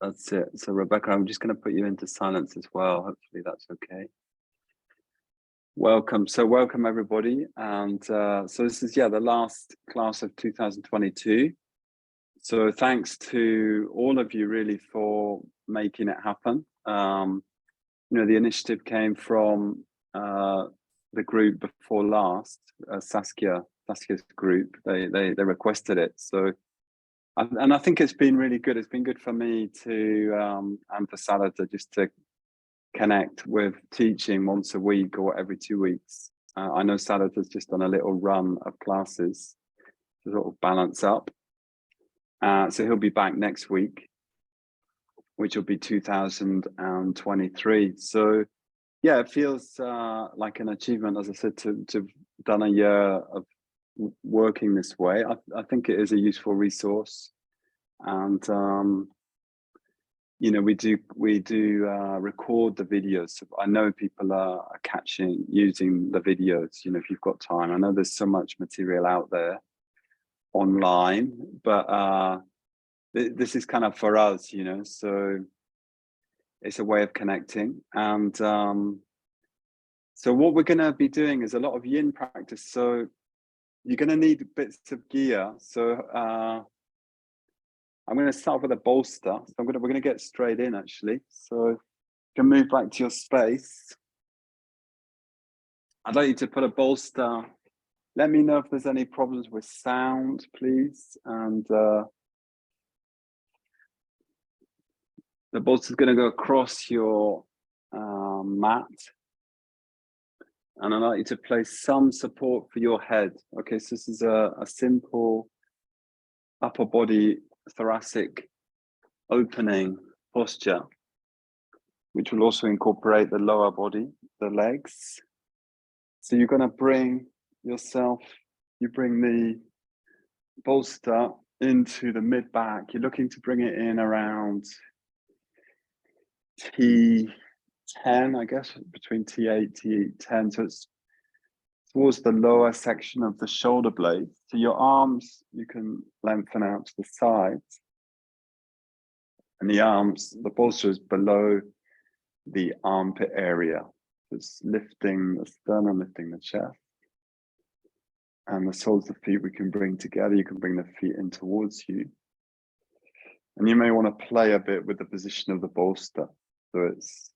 That's it. So Rebecca, I'm just going to put you into silence as well. Hopefully that's okay. Welcome. So welcome everybody. And so this is, the last class of 2022. So thanks to all of you really for making it happen. The initiative came from the group before last, Saskia's group. They requested it. So and I think it's been really good. It's been good for me to and for Salata just to connect with teaching once a week or every 2 weeks. I know Salata's just done a little run of classes to sort of balance up. So he'll be back next week, which will be 2023. So yeah, it feels like an achievement, as I said, to have done a year of working this way. I think it is a useful resource, and we do record the videos. So I know people are using the videos. If you've got time, I know there's so much material out there online, but this is kind of for us, so it's a way of connecting. And so what we're going to be doing is a lot of yin practice. So you're going to need bits of gear. So I'm going to start with a bolster. So we're going to get straight in, actually. So you can move back to your space. I'd like you to put a bolster. Let me know if there's any problems with sound, please. And the bolster is going to go across your mat. And I'd like you to place some support for your head. Okay, so this is a simple upper body thoracic opening posture, which will also incorporate the lower body, the legs. So you're going to bring the bolster into the mid back. You're looking to bring it in around T10, I guess, between T8, T10. So it's towards the lower section of the shoulder blade. So your arms, you can lengthen out to the sides. And the bolster is below the armpit area. It's lifting the sternum, lifting the chest. And the soles of the feet we can bring together. You can bring the feet in towards you. And you may want to play a bit with the position of the bolster. So it's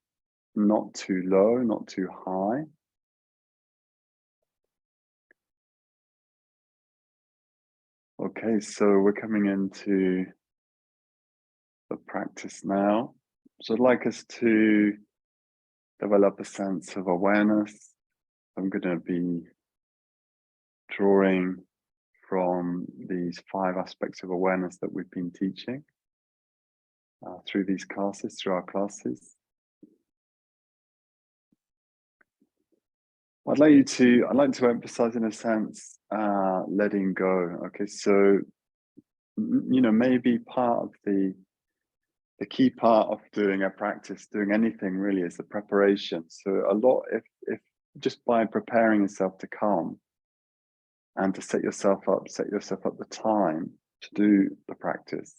not too low, not too high. Okay, so we're coming into the practice now. So I'd like us to develop a sense of awareness. I'm going to be drawing from these 5 aspects of awareness that we've been teaching through our classes. I'd like to emphasize, in a sense, letting go. Okay, so maybe part of the key part of doing a practice, doing anything really, is the preparation. So a lot, if just by preparing yourself to come and to set yourself up the time to do the practice,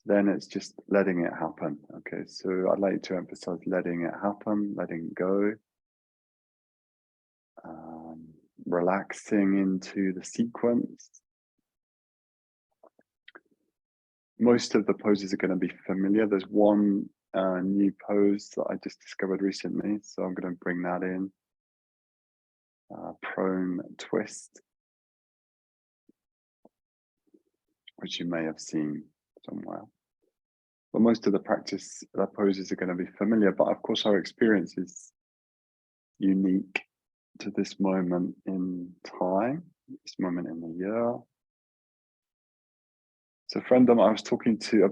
then it's just letting it happen. Okay, so I'd like to emphasize letting it happen, letting go, relaxing into the sequence. Most of the poses are going to be familiar. There's one new pose that I just discovered recently, so I'm going to bring that in. Prone twist, which you may have seen somewhere. But most of the poses are going to be familiar, but of course our experience is unique to this moment in time, this moment in the year. So friend that I've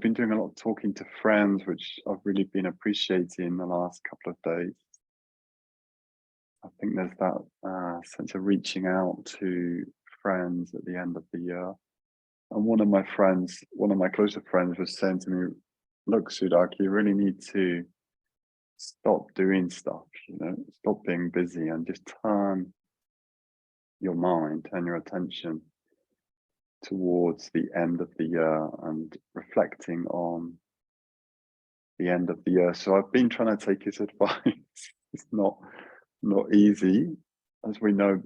been doing a lot of talking to friends, which I've really been appreciating the last couple of days. I think there's that sense of reaching out to friends at the end of the year. And one of my closer friends was saying to me, look, Sudak, you really need to stop doing stuff, stop being busy and just turn your attention towards the end of the year and reflecting on the end of the year. So I've been trying to take his advice. It's not easy, as we know.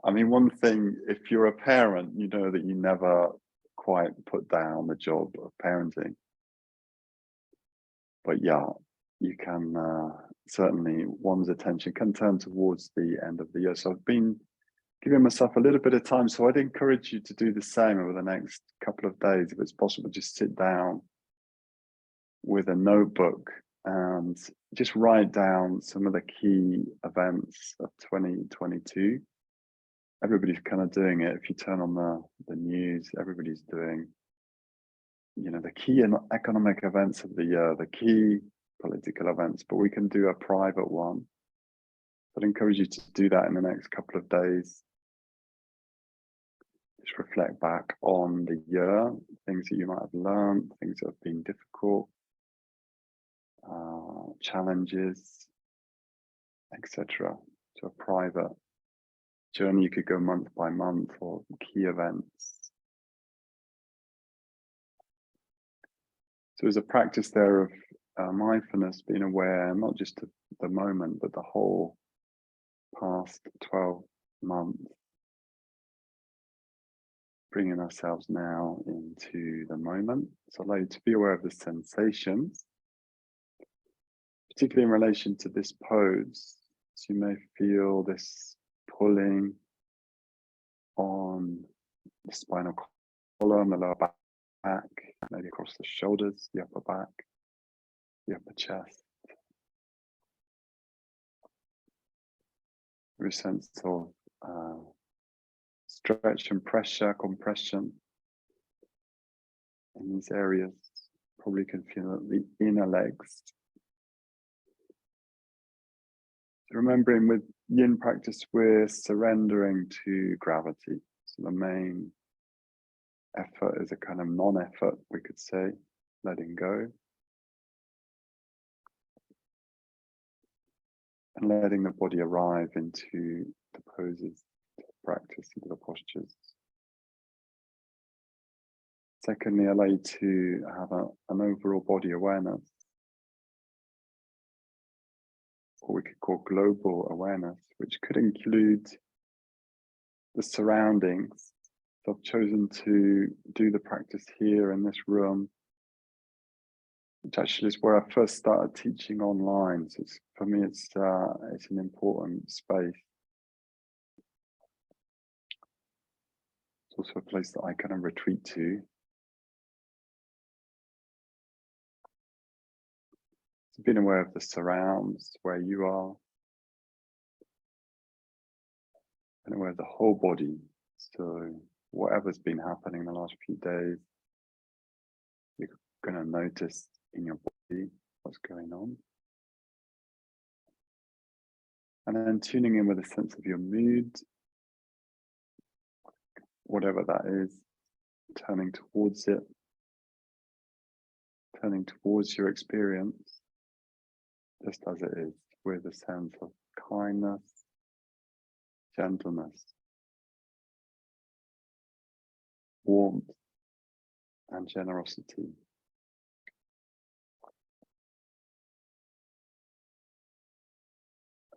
I mean, one thing, if you're a parent, you know that you never quite put down the job of parenting. But yeah, you can certainly, one's attention can turn towards the end of the year. So I've been giving myself a little bit of time. So I'd encourage you to do the same over the next couple of days. If it's possible, just sit down with a notebook and just write down some of the key events of 2022. Everybody's kind of doing it. If you turn on the news, everybody's doing, you know, the key economic events of the year, the key political events, but we can do a private one. I'd encourage you to do that in the next couple of days. Just reflect back on the year, things that you might have learned, things that have been difficult, challenges, etc. So a private journey. You could go month by month, or key events. So there's a practice there of mindfulness, being aware, not just of the moment, but the whole past 12 months. Bringing ourselves now into the moment. So allow you to be aware of the sensations, particularly in relation to this pose. So you may feel this pulling on the spinal column, the lower back, maybe across the shoulders, the upper back, the upper chest. There's a sense of stretch and pressure, compression in these areas. Probably can feel the inner legs. Remembering with yin practice, we're surrendering to gravity. So the main effort is a kind of non-effort, we could say, letting go. And letting the body arrive into the poses, the practice, into the postures. Secondly, allow you to have an overall body awareness, what we could call global awareness, which could include the surroundings. So I've chosen to do the practice here in this room, which actually is where I first started teaching online. So for me, it's an important space. It's also a place that I kind of retreat to. So being aware of the surrounds, where you are, and aware of the whole body. So whatever's been happening the last few days, you're going to notice in your body what's going on. And then tuning in with a sense of your mood, whatever that is, turning towards it, turning towards your experience, just as it is, with a sense of kindness, gentleness, warmth, and generosity.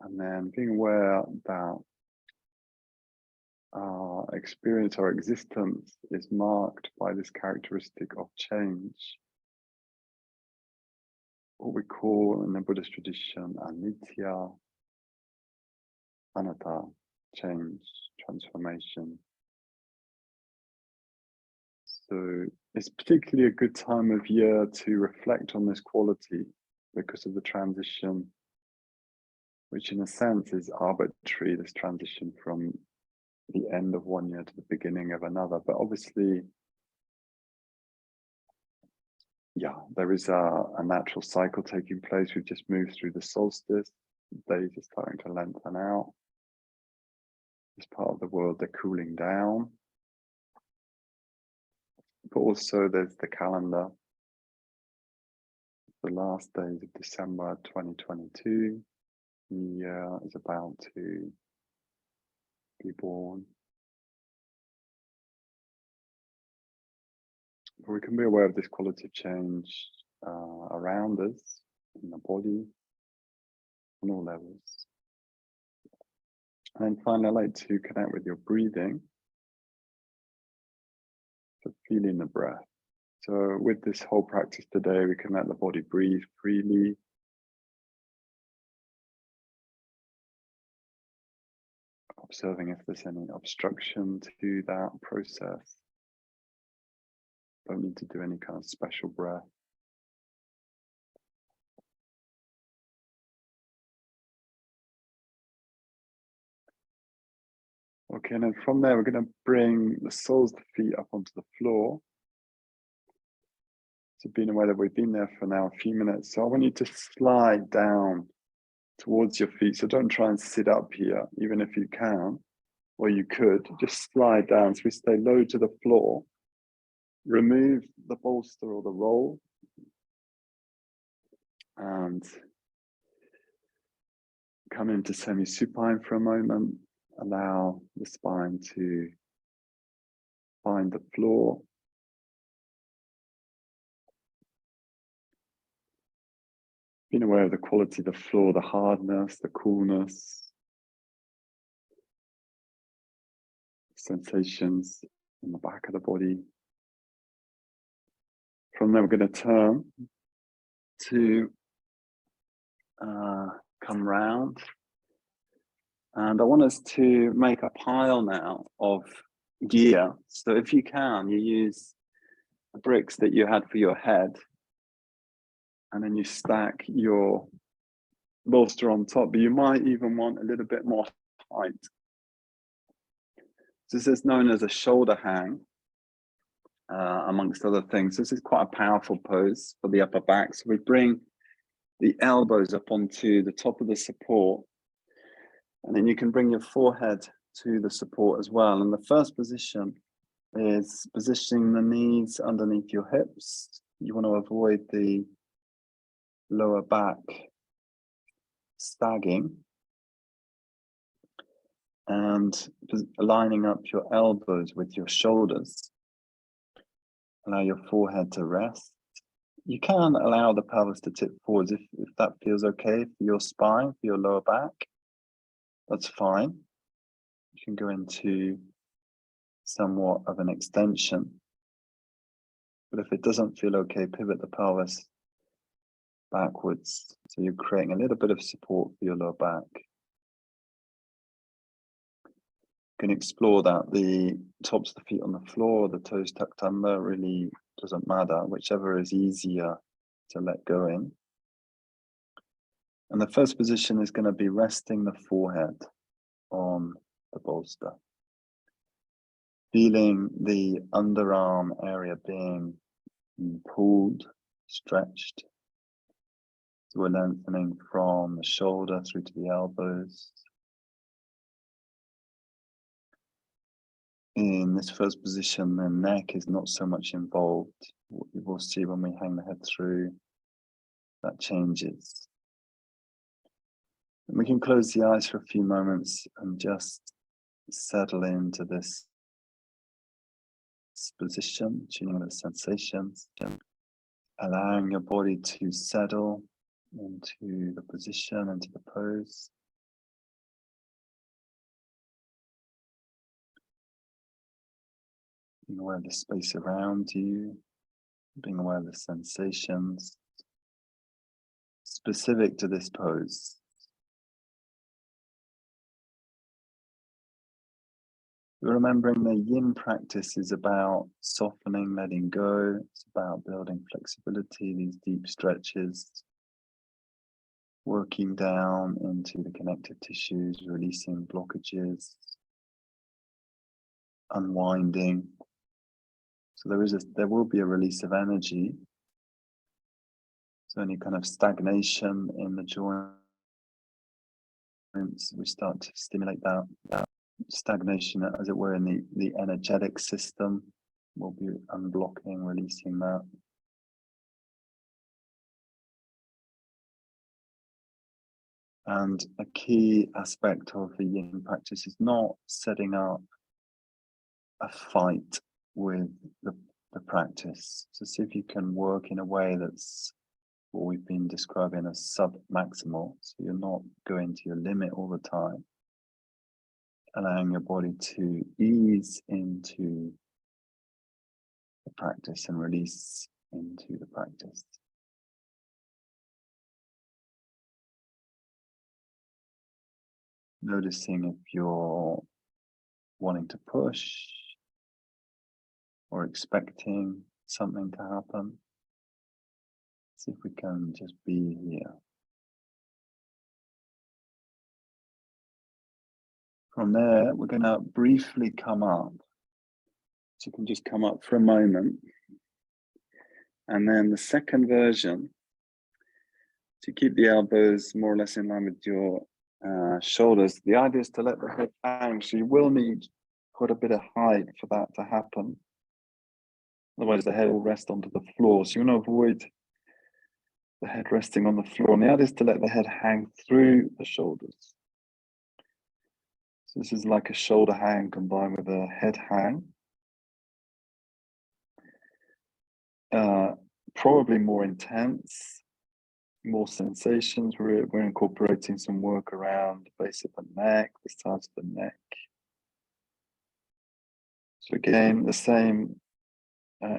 And then being aware that our experience, our existence is marked by this characteristic of change, what we call in the Buddhist tradition anicca, anatta, change, transformation. So it's particularly a good time of year to reflect on this quality because of the transition, which in a sense is arbitrary, this transition from the end of one year to the beginning of another. But obviously, yeah, there is a natural cycle taking place. We've just moved through the solstice. Days are starting to lengthen out. This part of the world, they're cooling down. But also there's the calendar. The last days of December 2022. New year is about to be born. But we can be aware of this quality of change around us, in the body, on all levels. And then finally, I'd like to connect with your breathing. So feeling the breath. So with this whole practice today, we can let the body breathe freely. Observing if there's any obstruction to that process. Don't need to do any kind of special breath. Okay, and then from there, we're going to bring the soles of the feet up onto the floor. So being aware that we've been there for now a few minutes. So I want you to slide down towards your feet. So don't try and sit up here, even if you can, or you could, just slide down. So we stay low to the floor. Remove the bolster or the roll. And come into semi-supine for a moment. Allow the spine to find the floor. Being aware of the quality of the floor, the hardness, the coolness, sensations in the back of the body. From there, we're going to turn to come round. And I want us to make a pile now of gear. So if you can, you use the bricks that you had for your head. And then you stack your bolster on top, but you might even want a little bit more height. This is known as a shoulder hang, amongst other things. This is quite a powerful pose for the upper back. So we bring the elbows up onto the top of the support, and then you can bring your forehead to the support as well. And the first position is positioning the knees underneath your hips. You want to avoid the lower back sagging, and lining up your elbows with your shoulders. Allow your forehead to rest. You can allow the pelvis to tip forwards if that feels okay for your spine, for your lower back. That's fine. You can go into somewhat of an extension. But if it doesn't feel okay, pivot the pelvis backwards. So you're creating a little bit of support for your lower back. You can explore that. The tops of the feet on the floor, the toes tucked under, really doesn't matter. Whichever is easier to let go in. And the first position is going to be resting the forehead on the bolster. Feeling the underarm area being pulled, stretched. So we're lengthening from the shoulder through to the elbows. In this first position, the neck is not so much involved. What you will see when we hang the head through, that changes. And we can close the eyes for a few moments and just settle into this position, tuning the sensations, allowing your body to settle into the position, into the pose. Being aware of the space around you, being aware of the sensations specific to this pose. Remembering the yin practice is about softening, letting go. It's about building flexibility, these deep stretches, working down into the connective tissues, releasing blockages, unwinding. So there will be a release of energy. So any kind of stagnation in the joints, we start to stimulate that stagnation, as it were, in the energetic system. We'll be unblocking, releasing that. And a key aspect of the yin practice is not setting up a fight with the practice. So see if you can work in a way that's what we've been describing as sub-maximal. So you're not going to your limit all the time, allowing your body to ease into the practice and release into the practice. Noticing if you're wanting to push or expecting something to happen. See if we can just be here. From there, we're going to briefly come up. So you can just come up for a moment. And then the second version, to keep the elbows more or less in line with your shoulders, the idea is to let the head hang. So you will need quite a bit of height for that to happen. Otherwise, the head will rest onto the floor. So you want to avoid the head resting on the floor. And the idea is to let the head hang through the shoulders. So this is like a shoulder hang combined with a head hang. Probably more intense, more sensations. We're incorporating some work around the base of the neck, the sides of the neck. So again, the same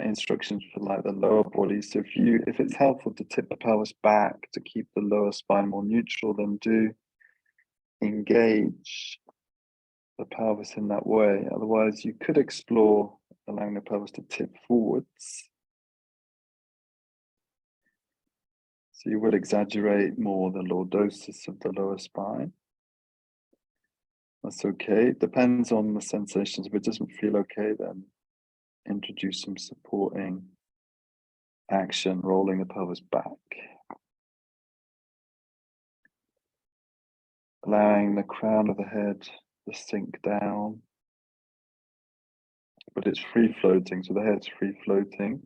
instructions for like the lower body. So if it's helpful to tip the pelvis back to keep the lower spine more neutral, then do engage the pelvis in that way. Otherwise, you could explore allowing the pelvis to tip forwards. So you would exaggerate more the lordosis of the lower spine. That's okay. It depends on the sensations. If it doesn't feel okay, then introduce some supporting action, rolling the pelvis back. Allowing the crown of the head to sink down. But it's free floating, so the head's free floating.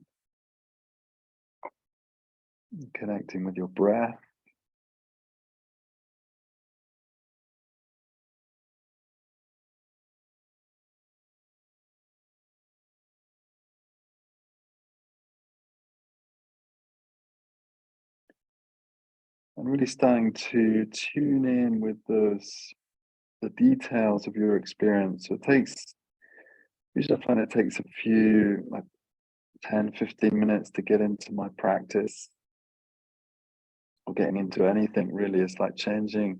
Connecting with your breath. And really starting to tune in with the details of your experience. So it takes, usually I find it takes a few, like 10, 15 minutes to get into my practice. Or getting into anything really. It's like changing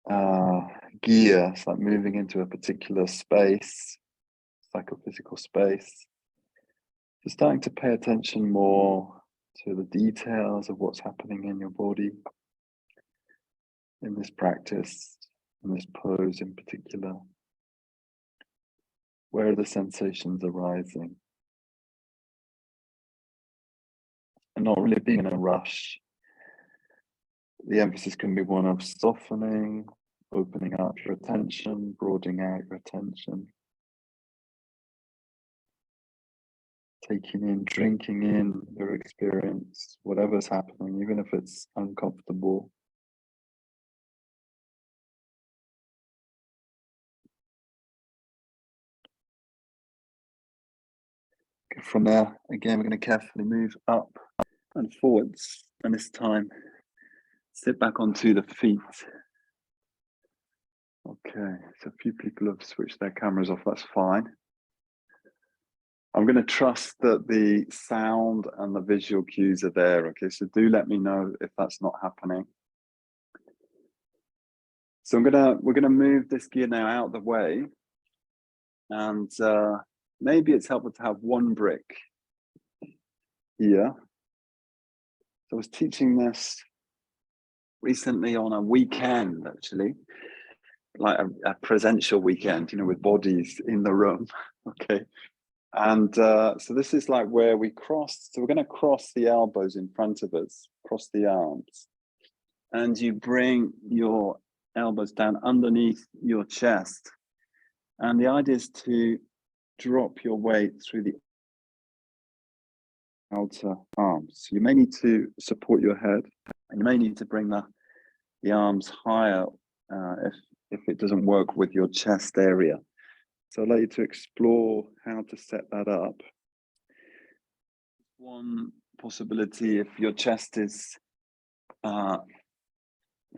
gear. It's like moving into a particular space, psychophysical space. You're starting to pay attention more to the details of what's happening in your body in this practice, in this pose in particular. Where are the sensations arising? And not really being in a rush. The emphasis can be one of softening, opening up your attention, broadening out your attention. Taking in, drinking in your experience, whatever's happening, even if it's uncomfortable. From there, again, we're going to carefully move up and forwards, and this time, sit back onto the feet. Okay, so a few people have switched their cameras off, that's fine. I'm going to trust that the sound and the visual cues are there, okay? So do let me know if that's not happening. So we're gonna move this gear now out of the way, and maybe it's helpful to have one brick here. So I was teaching this recently on a weekend, actually, like a presential weekend, you know, with bodies in the room, okay? And so this is like where we cross, so we're gonna cross the elbows in front of us, cross the arms, and you bring your elbows down underneath your chest. And the idea is to drop your weight through the outer arms. So you may need to support your head, and you may need to bring the arms higher if it doesn't work with your chest area. So I'd like you to explore how to set that up. One possibility, if your chest is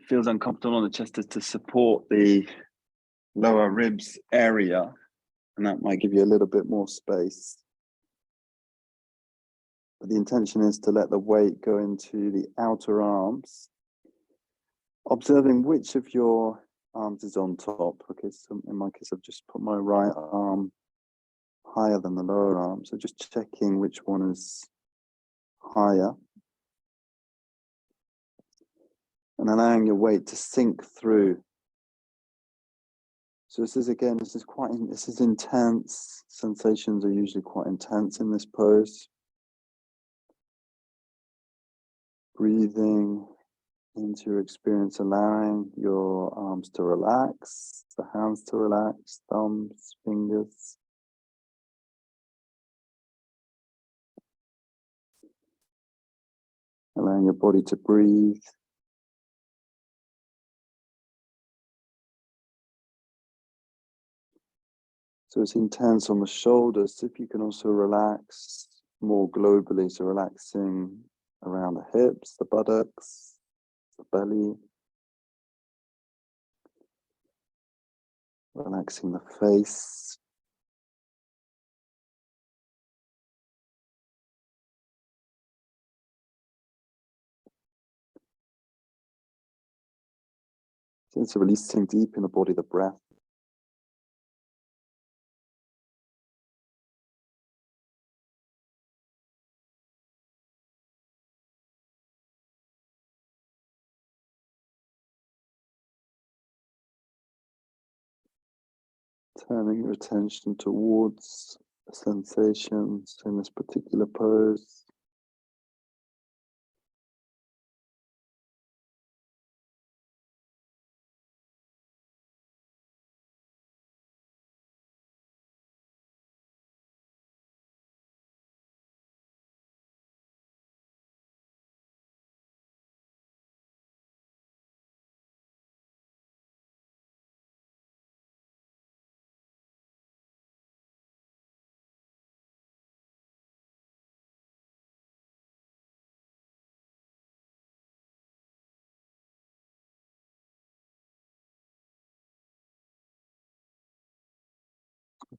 feels uncomfortable on the chest, is to support the lower ribs area, and that might give you a little bit more space. But the intention is to let the weight go into the outer arms, observing which of your arms is on top. Okay, so in my case, I've just put my right arm higher than the lower arm, so just checking which one is higher, and allowing your weight to sink through. So this is intense. Sensations are usually quite intense in this pose. Breathing into your experience, allowing your arms to relax, the hands to relax, thumbs, fingers. Allowing your body to breathe. So it's intense on the shoulders. If you can also relax more globally, so relaxing around the hips, the buttocks, the belly. Relaxing the face. Sense of releasing deep in the body, the breath. Turning your attention towards the sensations in this particular pose.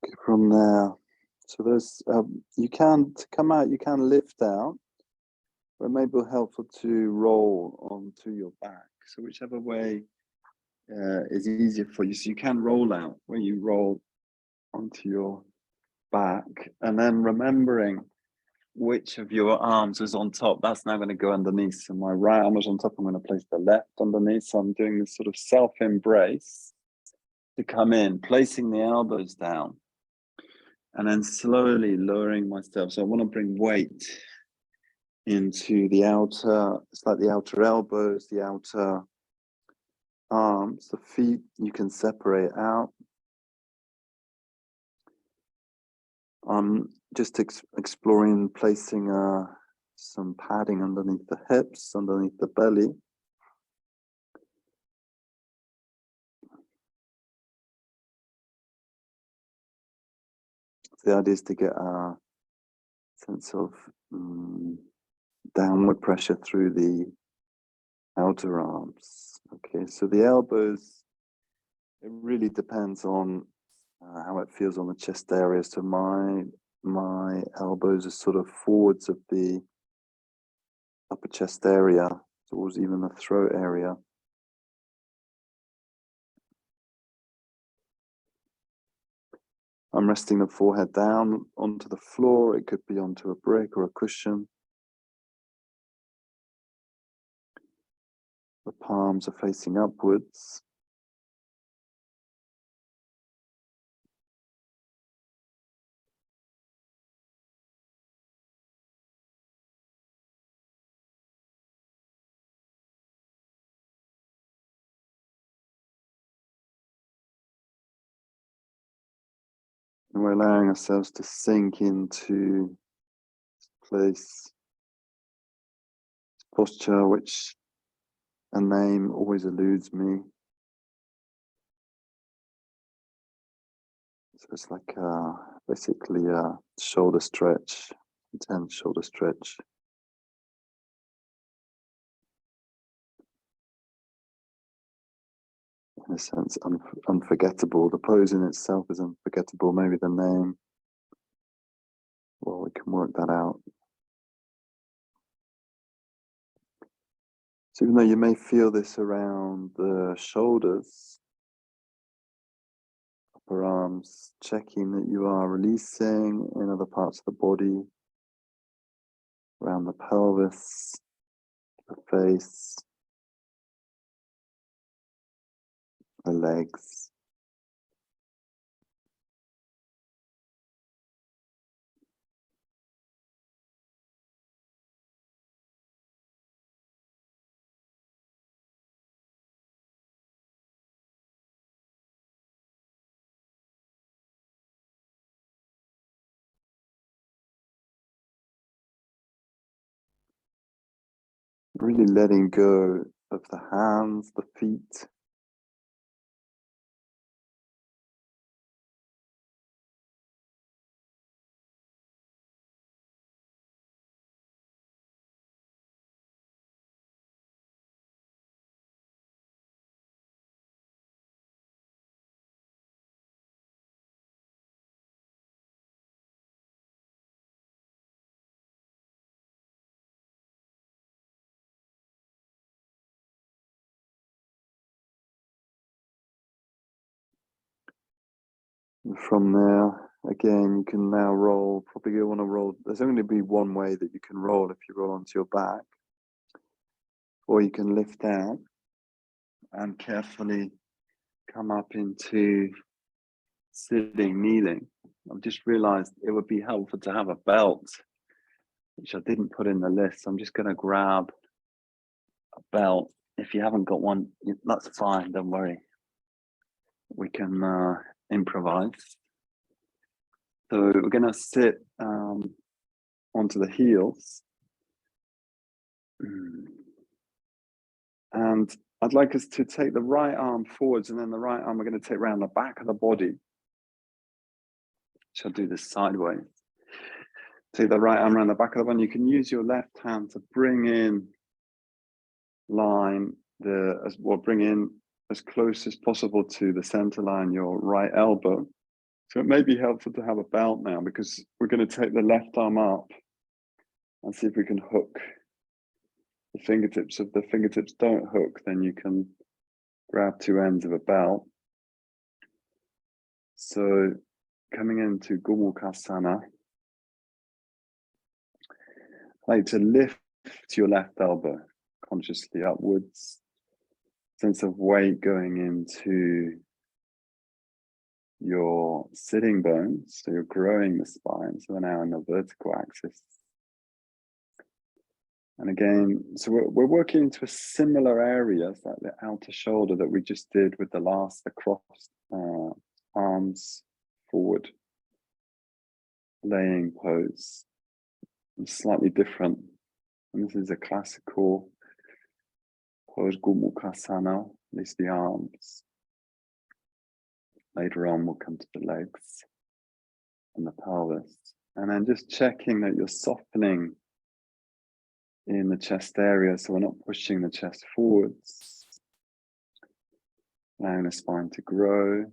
Okay, from there, so there's you can come out, you can lift out, but it may be helpful to roll onto your back. So whichever way is easier for you. So you can roll out, where you roll onto your back, and then remembering which of your arms is on top. That's now going to go underneath. So my right arm is on top. I'm going to place the left underneath. So I'm doing this sort of self-embrace to come in, placing the elbows down, and then slowly lowering myself. So I want to bring weight into the outer, it's like the outer elbows, the outer arms, the feet, you can separate out. Just exploring placing some padding underneath the hips, underneath the belly. The idea is to get a sense of downward pressure through the outer arms. Okay, so the elbows, it really depends on how it feels on the chest area. So my elbows are sort of forwards of the upper chest area, towards even the throat area. I'm resting the forehead down onto the floor. It could be onto a brick or a cushion. The palms are facing upwards. And we're allowing ourselves to sink into place, posture, which a name always eludes me. So it's like basically a shoulder stretch, intense shoulder stretch. In a sense, unforgettable. The pose in itself is unforgettable. Maybe the name, well, we can work that out. So even though you may feel this around the shoulders, upper arms, checking that you are releasing in other parts of the body, around the pelvis, the face, the legs. Really letting go of the hands, the feet. And from there, again, you can now roll. Probably you want to roll. There's only be one way that you can roll if you roll onto your back, or you can lift out and carefully come up into sitting, kneeling. I've just realized it would be helpful to have a belt, which I didn't put in the list. I'm just going to grab a belt. If you haven't got one, that's fine. Don't worry. We can improvise. So we're going to sit onto the heels. And I'd like us to take the right arm forwards, and then the right arm we're going to take around the back of the body. Shall do this sideways. Take the right arm around the back of the one. You can use your left hand to bring in line bring in as close as possible to the center line your right elbow. So it may be helpful to have a belt now, because we're going to take the left arm up and see if we can hook the fingertips. If the fingertips don't hook, then you can grab two ends of a belt. So coming into Gomukhasana, I like to lift your left elbow consciously upwards, sense of weight going into your sitting bones, so you're growing the spine, so we're now in the vertical axis. And again, so we're working into a similar area, like the outer shoulder that we just did with the crossed arms forward, laying pose. It's slightly different. And this is a classical pose, Gomukhasana, at least the arms. Later on, we'll come to the legs and the pelvis. And then just checking that you're softening in the chest area, so we're not pushing the chest forwards. Allowing the spine to grow.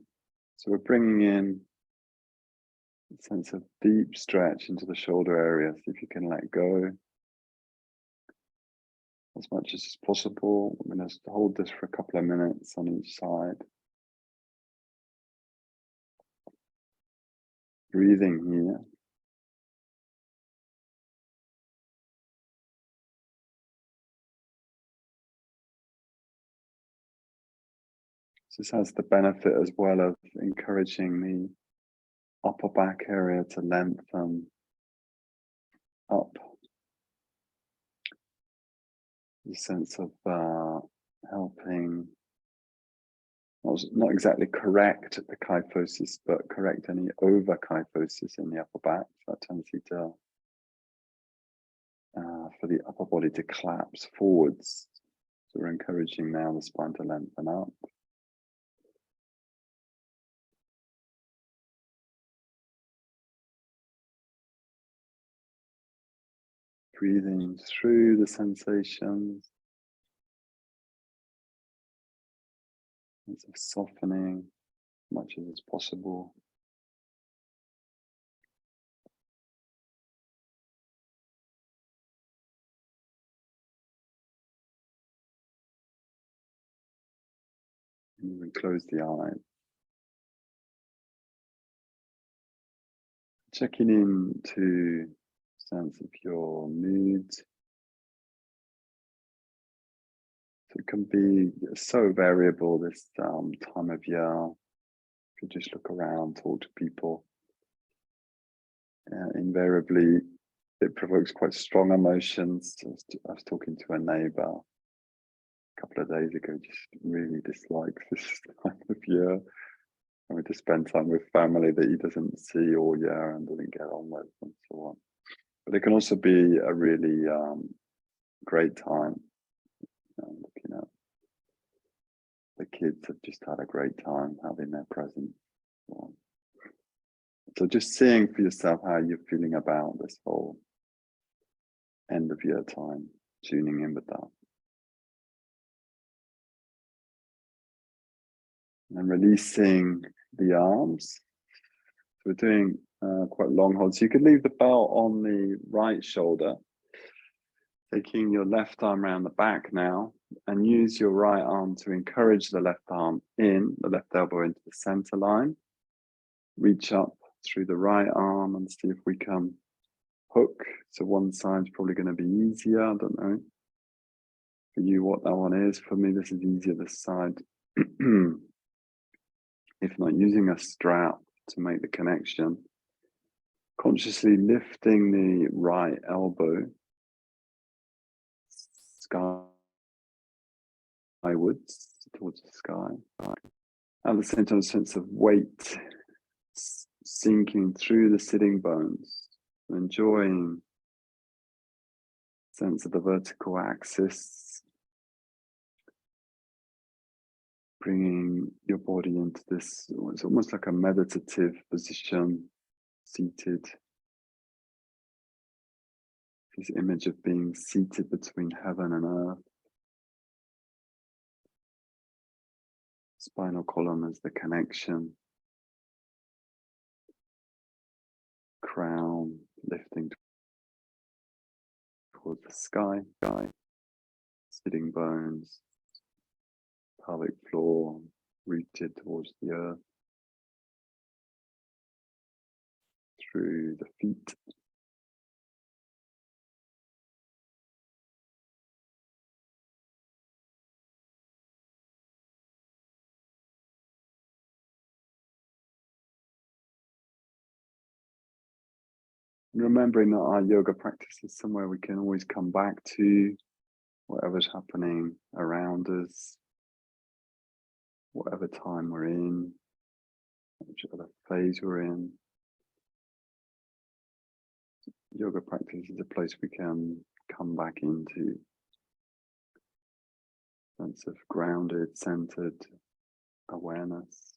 So we're bringing in a sense of deep stretch into the shoulder area. See if you can let go as much as possible. I'm going to hold this for a couple of minutes on each side. Breathing here. This has the benefit as well of encouraging the upper back area to lengthen up. The sense of helping, not exactly correct the kyphosis, but correct any over kyphosis in the upper back. That tendency to for the upper body to collapse forwards. So we're encouraging now the spine to lengthen up. Breathing through the sensations, sense of softening as much as is possible. And then close the eyes. Checking in to sense of your mood. So it can be so variable this time of year. If you just look around, talk to people, invariably it provokes quite strong emotions. I was talking to a neighbor a couple of days ago, just really dislikes this time of year. And we just spend time with family that he doesn't see all year and doesn't get on with, and so on. But it can also be a really great time. Looking at the kids have just had a great time having their present. So just seeing for yourself how you're feeling about this whole end of year time, tuning in with that. And releasing the arms. So we're doing quite long holds. So you could leave the belt on the right shoulder, taking your left arm around the back now, and use your right arm to encourage the left arm in, the left elbow into the center line. Reach up through the right arm and see if we can hook. So one side's probably going to be easier. I don't know for you what that one is. For me, this is easier this side. If not, using a strap to make the connection. Consciously lifting the right elbow skywards towards the sky. At the same time, a sense of weight sinking through the sitting bones, enjoying sense of the vertical axis, bringing your body into this, it's almost like a meditative position, seated. This image of being seated between heaven and earth. Spinal column is the connection. Crown lifting towards the sky. Sitting bones. Pelvic floor rooted towards the earth. Through the feet. Remembering that our yoga practice is somewhere we can always come back to, whatever's happening around us, whatever time we're in, whichever phase we're in. Yoga practice is a place we can come back into. Sense of grounded, centered awareness.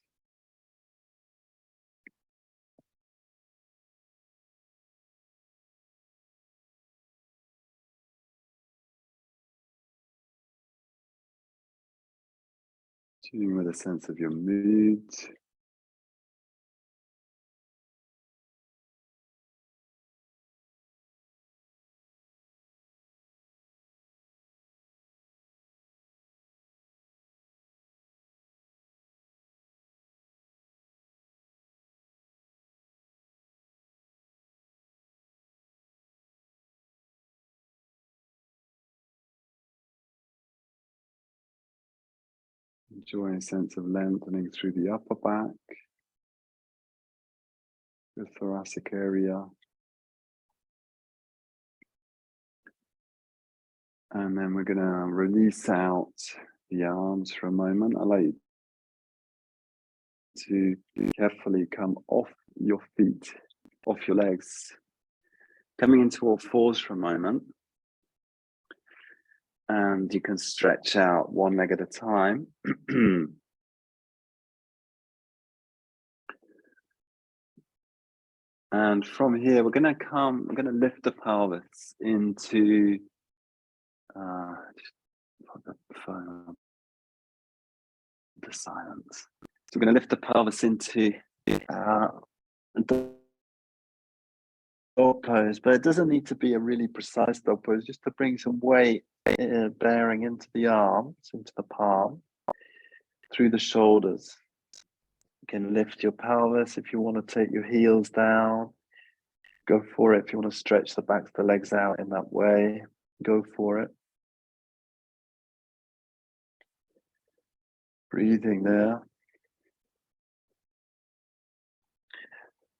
Tuning with a sense of your mood. Enjoying a sense of lengthening through the upper back, the thoracic area. And then we're going to release out the arms for a moment. I'd like you to carefully come off your feet, off your legs, coming into all fours for a moment. And you can stretch out one leg at a time. And from here, we're going to lift the pelvis into, just put the phone on to silence. So we're going to lift the pelvis into the dog pose, but it doesn't need to be a really precise dog pose, just to bring some weight bearing into the arms, into the palm, through the shoulders. You can lift your pelvis if you want to take your heels down. Go for it. If you want to stretch the backs of the legs out in that way, go for it. Breathing there.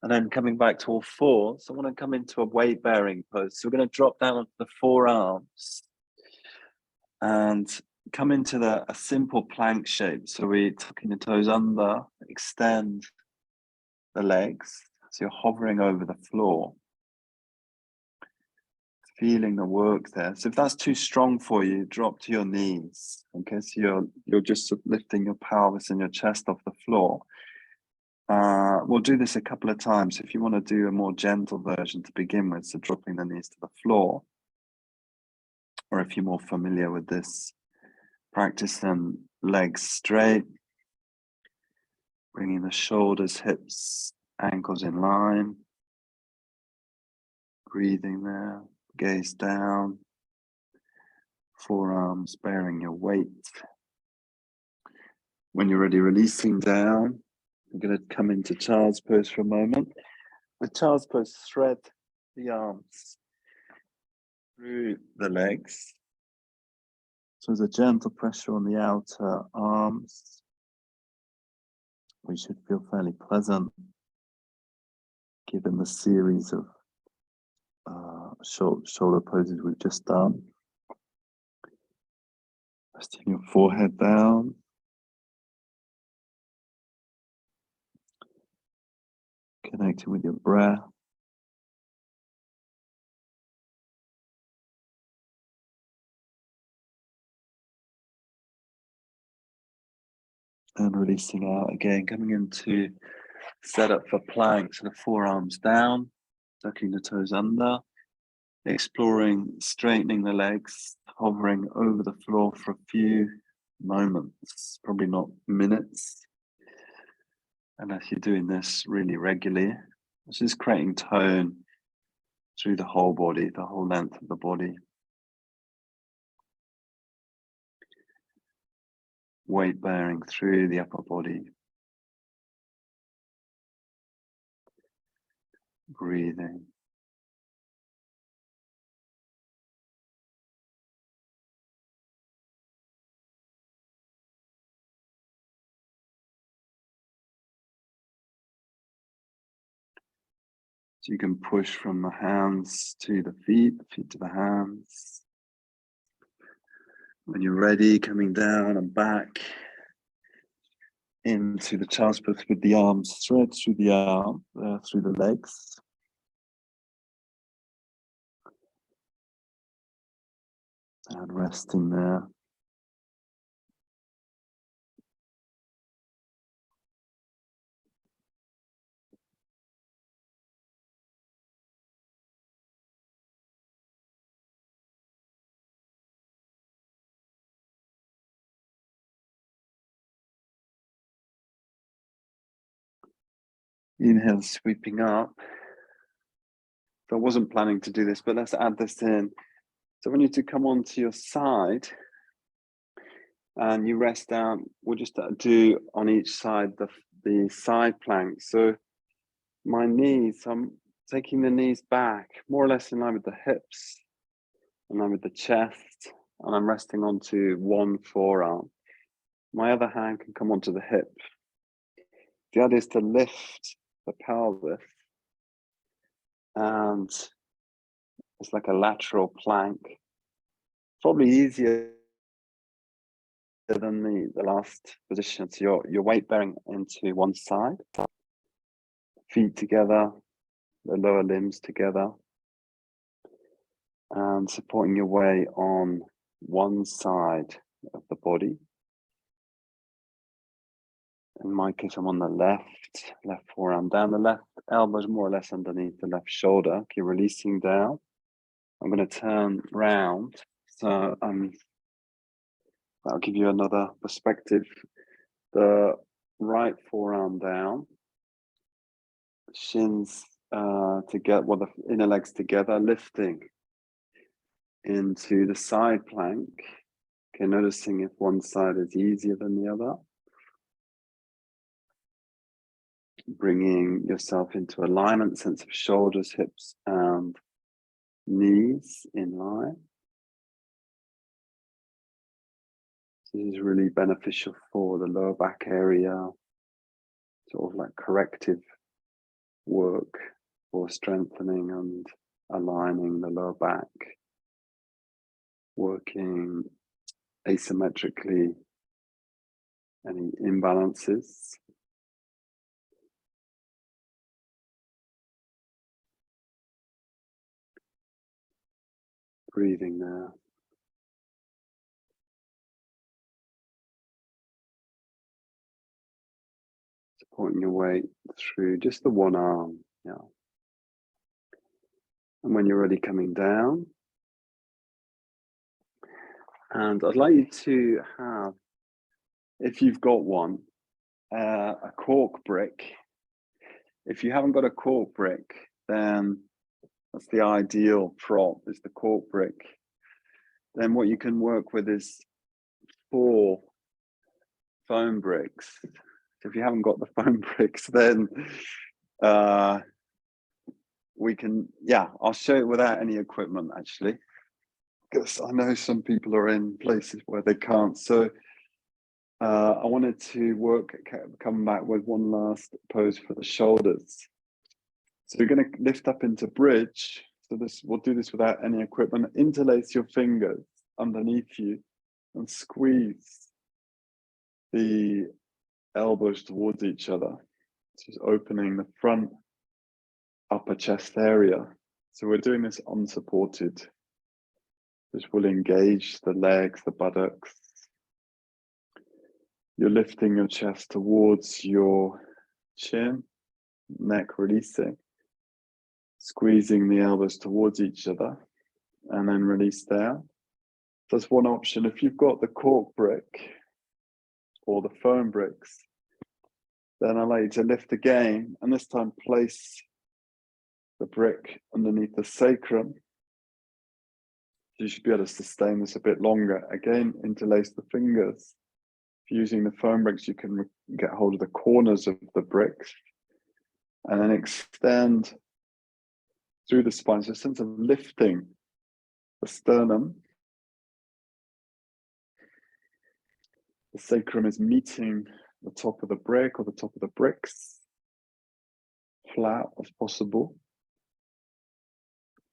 And then coming back to all fours, I want to come into a weight-bearing pose. So we're going to drop down onto the forearms and come into a simple plank shape. So we're tucking the toes under, extend the legs. So you're hovering over the floor, feeling the work there. So if that's too strong for you, drop to your knees. Okay, so you're just lifting your pelvis and your chest off the floor. We'll do this a couple of times. If you want to do a more gentle version to begin with, so dropping the knees to the floor, or if you're more familiar with this practice, then legs straight, bringing the shoulders, hips, ankles in line, breathing there, gaze down, forearms bearing your weight. When you're ready, releasing down. I'm going to come into child's pose for a moment. With child's pose, thread the arms through the legs. So there's a gentle pressure on the outer arms, which should feel fairly pleasant, given the series of shoulder poses we've just done. Resting your forehead down. Connecting with your breath. And releasing out again, coming into setup for plank. So the forearms down, tucking the toes under, exploring straightening the legs, hovering over the floor for a few moments, probably not minutes, unless you're doing this really regularly. This is creating tone through the whole body, the whole length of the body. Weight bearing through the upper body. Breathing. So you can push from the hands to the feet to the hands. When you're ready, coming down and back into the child's pose with the arms thread through the through the legs. And resting there. Inhale, sweeping up. So I wasn't planning to do this, but let's add this in. So when you to come onto your side and you rest down, we'll just do on each side the side plank. So my knees, I'm taking the knees back, more or less in line with the hips, in line with the chest, and I'm resting onto one forearm. My other hand can come onto the hip. The idea is to lift the pelvis, and it's like a lateral plank. Probably easier than the last position. So your weight bearing into one side, feet together, the lower limbs together, and supporting your weight on one side of the body. In my case, I'm on the left forearm down. The left elbow is more or less underneath the left shoulder. Keep releasing down. I'm going to turn round. So that'll give you another perspective. The right forearm down. Shins together, well, the inner legs together, lifting into the side plank. Okay, noticing if one side is easier than the other. Bringing yourself into alignment, sense of shoulders, hips, and knees in line. This is really beneficial for the lower back area, sort of like corrective work for strengthening and aligning the lower back, working asymmetrically, any imbalances. Breathing there. Supporting your weight through just the one arm. Yeah. And when you're ready, coming down. And I'd like you to have, if you've got one, a cork brick. If you haven't got a cork brick, then that's the ideal prop, is the cork brick. Then what you can work with is 4 foam bricks. So if you haven't got the foam bricks, then we can, I'll show it without any equipment actually, because I know some people are in places where they can't. So I wanted to come back with one last pose for the shoulders. So you're going to lift up into bridge. So we'll do this without any equipment. Interlace your fingers underneath you and squeeze the elbows towards each other. Just opening the front upper chest area. So we're doing this unsupported. This will engage the legs, the buttocks. You're lifting your chest towards your chin, neck releasing, squeezing the elbows towards each other, and then release down. That's one option. If you've got the cork brick or the foam bricks, then I'd like you to lift again, and this time place the brick underneath the sacrum. You should be able to sustain this a bit longer. Again, interlace the fingers. Using the foam bricks, you can get hold of the corners of the bricks and then extend through the spine. So a sense of lifting the sternum. The sacrum is meeting the top of the brick or the top of the bricks, flat as possible.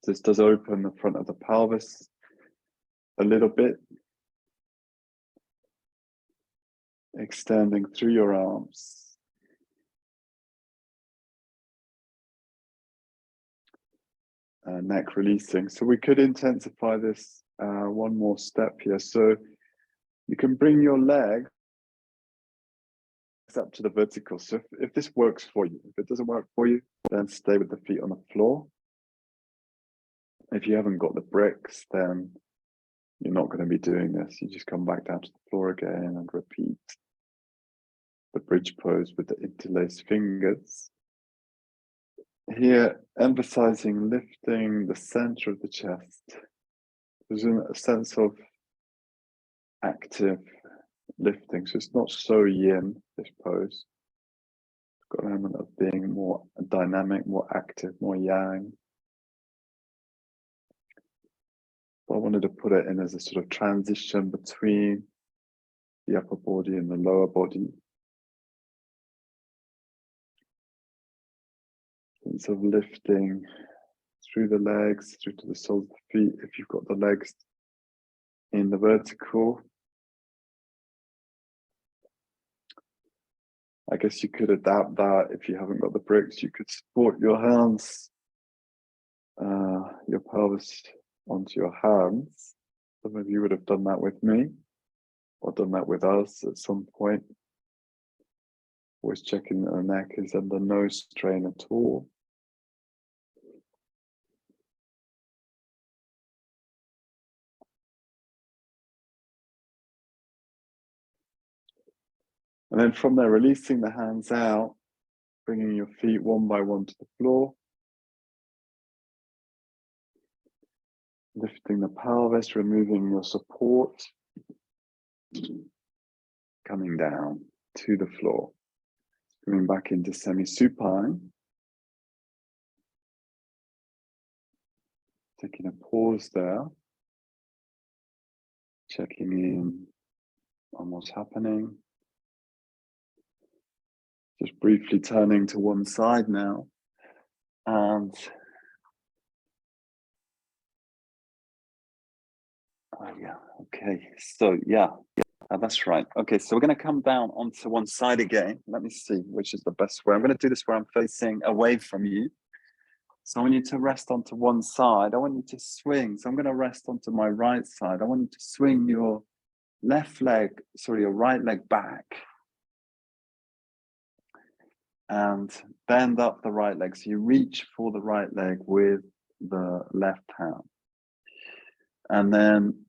This does open the front of the pelvis a little bit, extending through your arms. Neck releasing. So we could intensify this one more step here. So you can bring your legs up to the vertical. So if this works for you, if it doesn't work for you, then stay with the feet on the floor. If you haven't got the bricks, then you're not going to be doing this. You just come back down to the floor again and repeat the bridge pose with the interlaced fingers. Here, emphasizing lifting the center of the chest. There's a sense of active lifting. So it's not so yin, this pose. It's got an element of being more dynamic, more active, more yang. But I wanted to put it in as a sort of transition between the upper body and the lower body. Sense of lifting through the legs, through to the soles of the feet. If you've got the legs in the vertical, I guess you could adapt that. If you haven't got the bricks, you could support your hands, your pelvis onto your hands. Some of you would have done that with me or done that with us at some point. Always checking that the neck is under no strain at all. And then from there, releasing the hands out, bringing your feet one by one to the floor. Lifting the pelvis, removing your support. Coming down to the floor. Coming back into semi-supine. Taking a pause there. Checking in on what's happening. Just briefly turning to one side now. And okay, so that's right. Okay, so we're going to come down onto one side again. Let me see which is the best way. I'm going to do this where I'm facing away from you. So I want you to rest onto one side. I want you to swing. So I'm going to rest onto my right side. I want you to swing your your right leg back. And bend up the right leg. So you reach for the right leg with the left hand. And then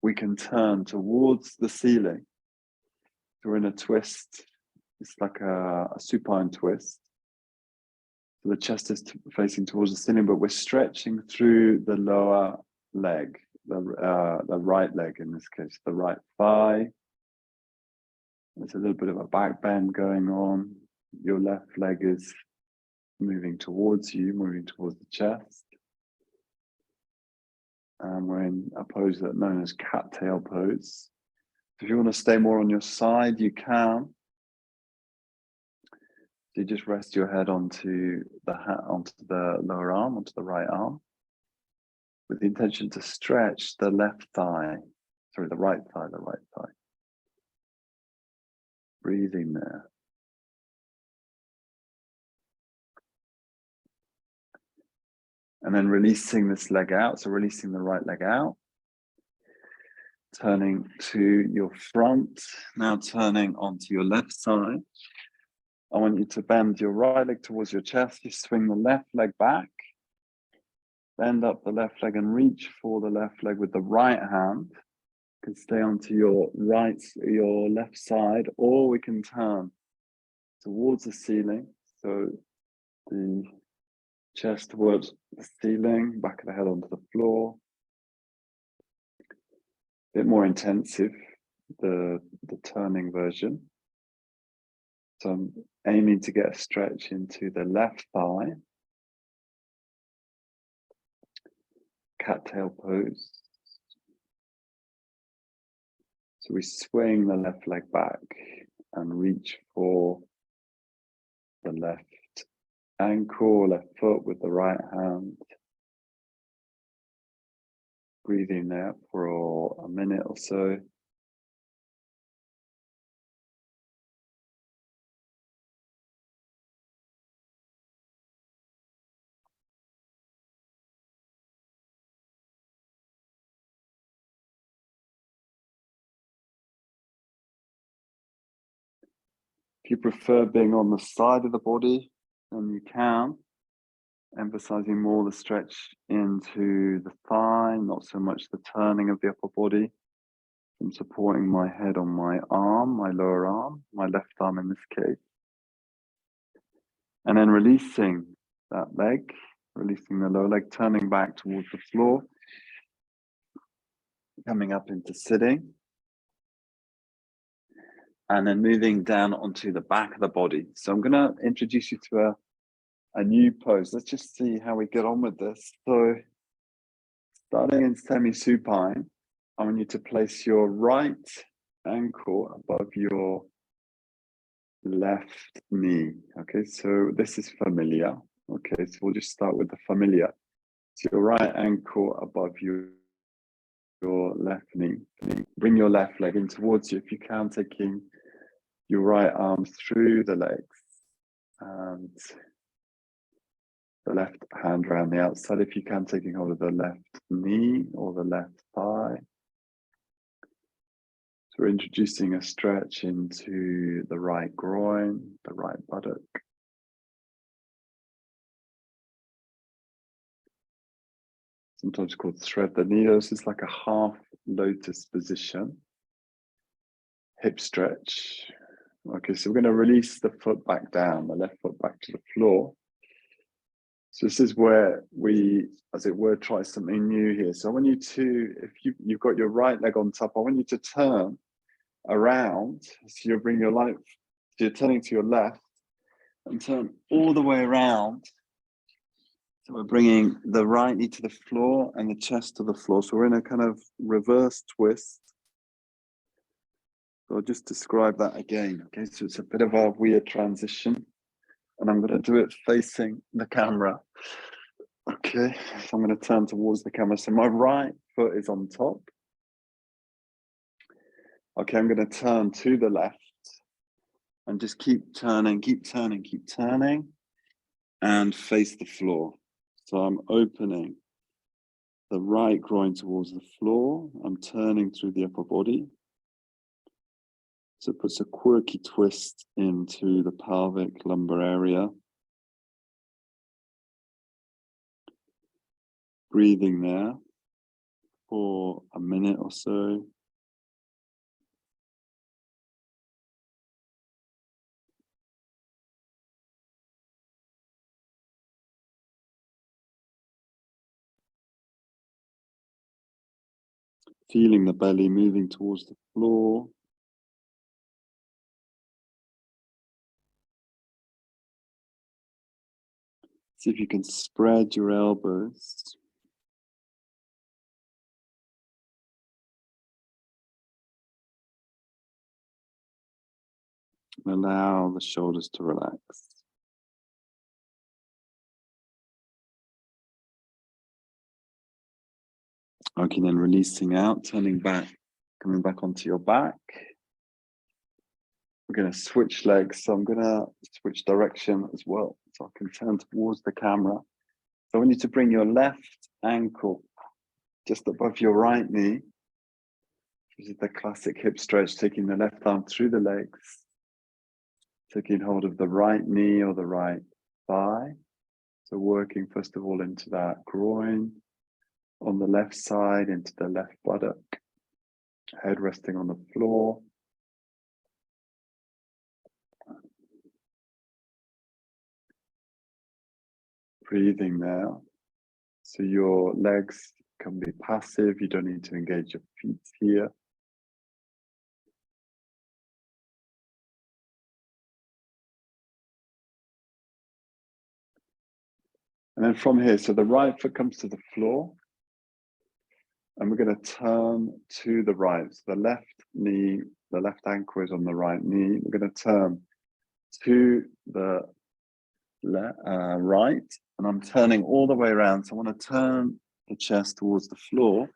we can turn towards the ceiling. We're in a twist. It's like a supine twist. So the chest is facing towards the ceiling, but we're stretching through the lower leg, the right leg in this case, the right thigh. There's a little bit of a back bend going on. Your left leg is moving towards you, moving towards the chest. And we're in a pose that's known as cat-tail pose. If you want to stay more on your side, you can. So you just rest your head onto the lower arm, onto the right arm, with the intention to stretch the left thigh, the right thigh. Breathing there. And then releasing this leg out, so releasing the right leg out. Turning to your front, now turning onto your left side. I want you to bend your right leg towards your chest. You swing the left leg back. Bend up the left leg and reach for the left leg with the right hand. You can stay onto your left side, or we can turn towards the ceiling. So the chest towards the ceiling, back of the head onto the floor. A bit more intensive, the turning version. So I'm aiming to get a stretch into the left thigh. Cat-tail pose. So we swing the left leg back and reach for the left ankle, left foot with the right hand. Breathing there for a minute or so. If you prefer being on the side of the body, then you can. Emphasizing more the stretch into the thigh, not so much the turning of the upper body. I'm supporting my head on my arm, my lower arm, my left arm in this case. And then releasing that leg, releasing the lower leg, turning back towards the floor. Coming up into sitting. And then moving down onto the back of the body. So I'm going to introduce you to a new pose. Let's just see how we get on with this. So starting in semi-supine, I want you to place your right ankle above your left knee. Okay, so this is familiar. Okay, so we'll just start with the familiar. So your right ankle above your left knee. Bring your left leg in towards you if you can, taking your right arm through the legs and the left hand around the outside if you can, taking hold of the left knee or the left thigh. So we're introducing a stretch into the right groin, the right buttock. Sometimes called thread the needles. It's like a half lotus position. Hip stretch. Okay, so we're going to release the foot back down, the left foot back to the floor. So this is where we, as it were, try something new here. So I want you to, if you've got your right leg on top, I want you to turn around. So you bring your light, so you're turning to your left and turn all the way around. So we're bringing the right knee to the floor and the chest to the floor. So we're in a kind of reverse twist. So I'll just describe that again. Okay, so it's a bit of a weird transition. And I'm going to do it facing the camera. Okay, so I'm going to turn towards the camera. So my right foot is on top. Okay, I'm going to turn to the left and just keep turning, keep turning, keep turning, and face the floor. So I'm opening the right groin towards the floor. I'm turning through the upper body. So it puts a quirky twist into the pelvic lumbar area. Breathing there for a minute or so. Feeling the belly moving towards the floor. See if you can spread your elbows. Allow the shoulders to relax. Okay, then releasing out, turning back, coming back onto your back. We're going to switch legs, so I'm going to switch direction as well, so I can turn towards the camera. So I want you to bring your left ankle just above your right knee. This is the classic hip stretch, taking the left arm through the legs, taking hold of the right knee or the right thigh. So working first of all into that groin, on the left side into the left buttock, head resting on the floor. Breathing there. So your legs can be passive, you don't need to engage your feet here. And then from here, so the right foot comes to the floor, and we're going to turn to the right. So the left knee, the left ankle is on the right knee. We're going to turn to the right, and I'm turning all the way around. So I want to turn the chest towards the floor.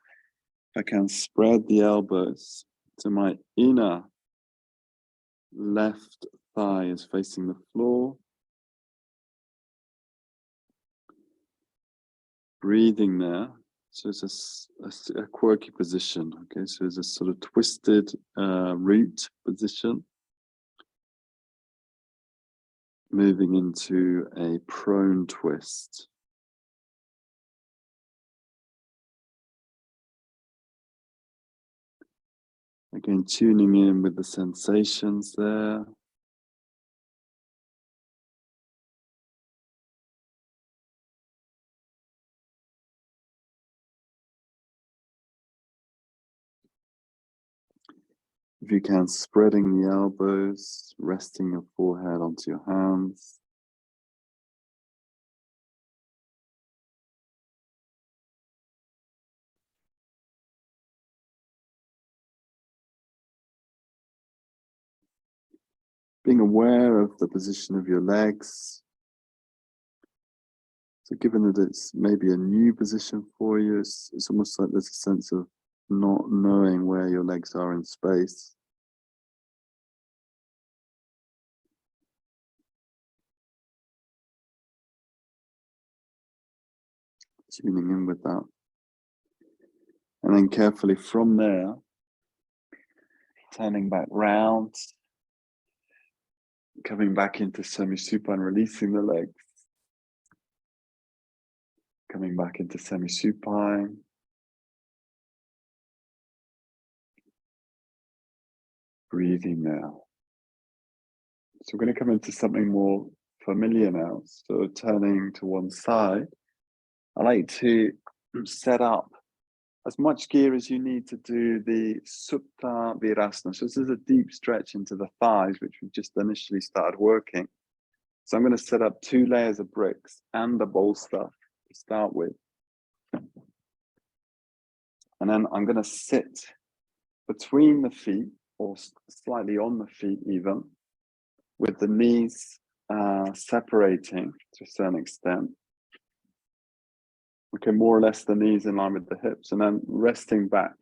I can spread the elbows to my inner left thigh is facing the floor. Breathing there. So it's a quirky position. Okay, so it's a sort of twisted root position. Moving into a prone twist. Again, tuning in with the sensations there. If you can, spreading the elbows, resting your forehead onto your hands. Being aware of the position of your legs. So given that it's maybe a new position for you, it's almost like there's a sense of not knowing where your legs are in space. Tuning in with that. And then carefully from there, turning back round, coming back into semi-supine, releasing the legs, coming back into semi-supine, breathing now. So we're going to come into something more familiar now. So turning to one side, I like to set up as much gear as you need to do the Supta Virasana. So this is a deep stretch into the thighs, which we've just initially started working. So I'm going to set up 2 layers of bricks and a bolster to start with. And then I'm going to sit between the feet, or slightly on the feet even, with the knees separating to a certain extent. Okay, more or less the knees in line with the hips, and then resting back.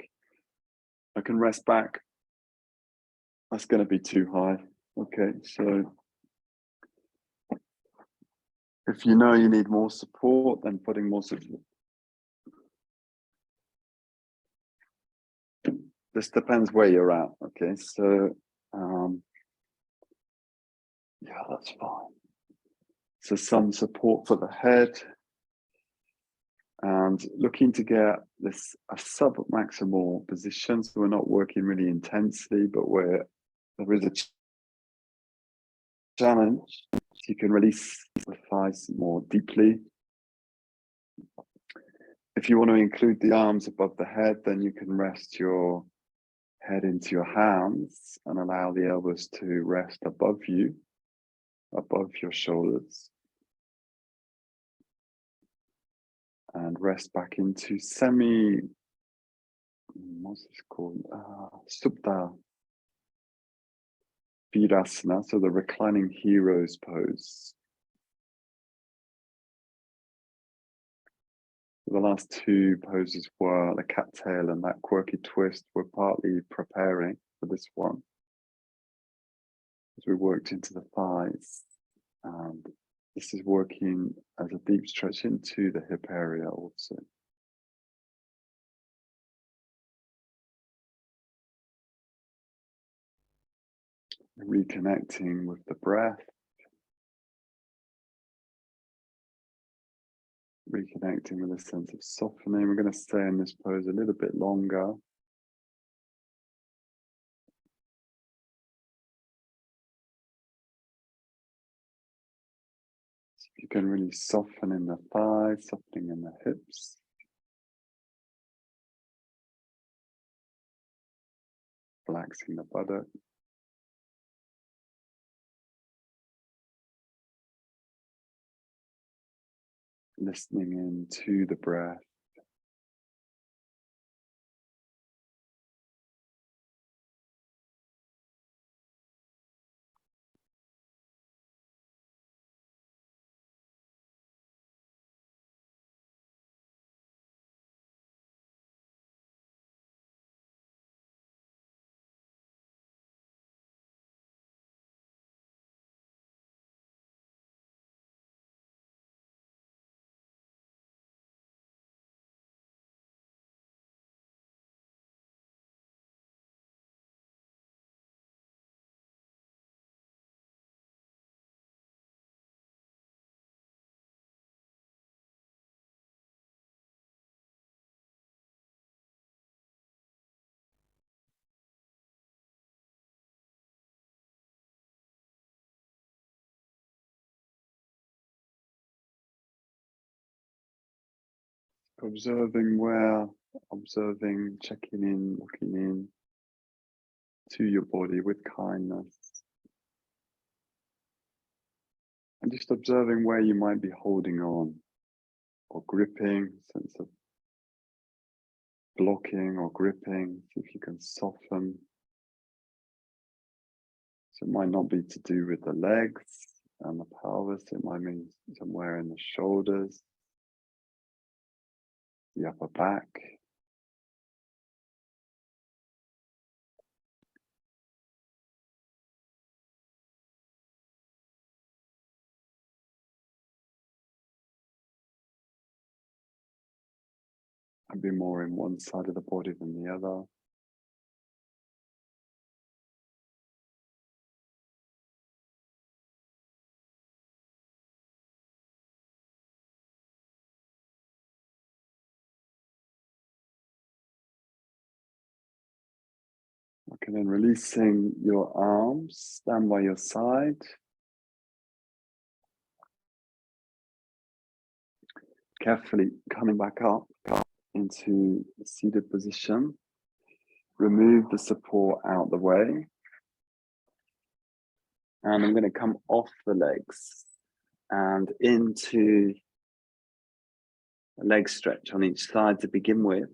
I can rest back. That's going to be too high. Okay, so if you know you need more support, then putting more support. This depends where you're at. Okay, so yeah, that's fine. So some support for the head, and looking to get this a sub-maximal position. So we're not working really intensely, but where there is a challenge, you can release the thighs more deeply. If you want to include the arms above the head, then you can rest your head into your hands and allow the elbows to rest above you, above your shoulders. And rest back into what's this called? Supta Virasana, so the reclining hero's pose. The last 2 poses were the cattail and that quirky twist. We're partly preparing for this one as we worked into the thighs. And this is working as a deep stretch into the hip area also. Reconnecting with the breath. Reconnecting with a sense of softening. We're going to stay in this pose a little bit longer. So you can really soften in the thighs, softening in the hips. Relaxing the buttock. Listening in to the breath. Observing, checking in, looking in to your body with kindness. And just observing where you might be holding on or gripping, sense of blocking or gripping, see if you can soften. So it might not be to do with the legs and the pelvis, it might mean somewhere in the shoulders, the upper back. And be more in one side of the body than the other. Okay, then releasing your arms, stand by your side. Carefully coming back up into the seated position. Remove the support out the way. And I'm going to come off the legs and into a leg stretch on each side to begin with,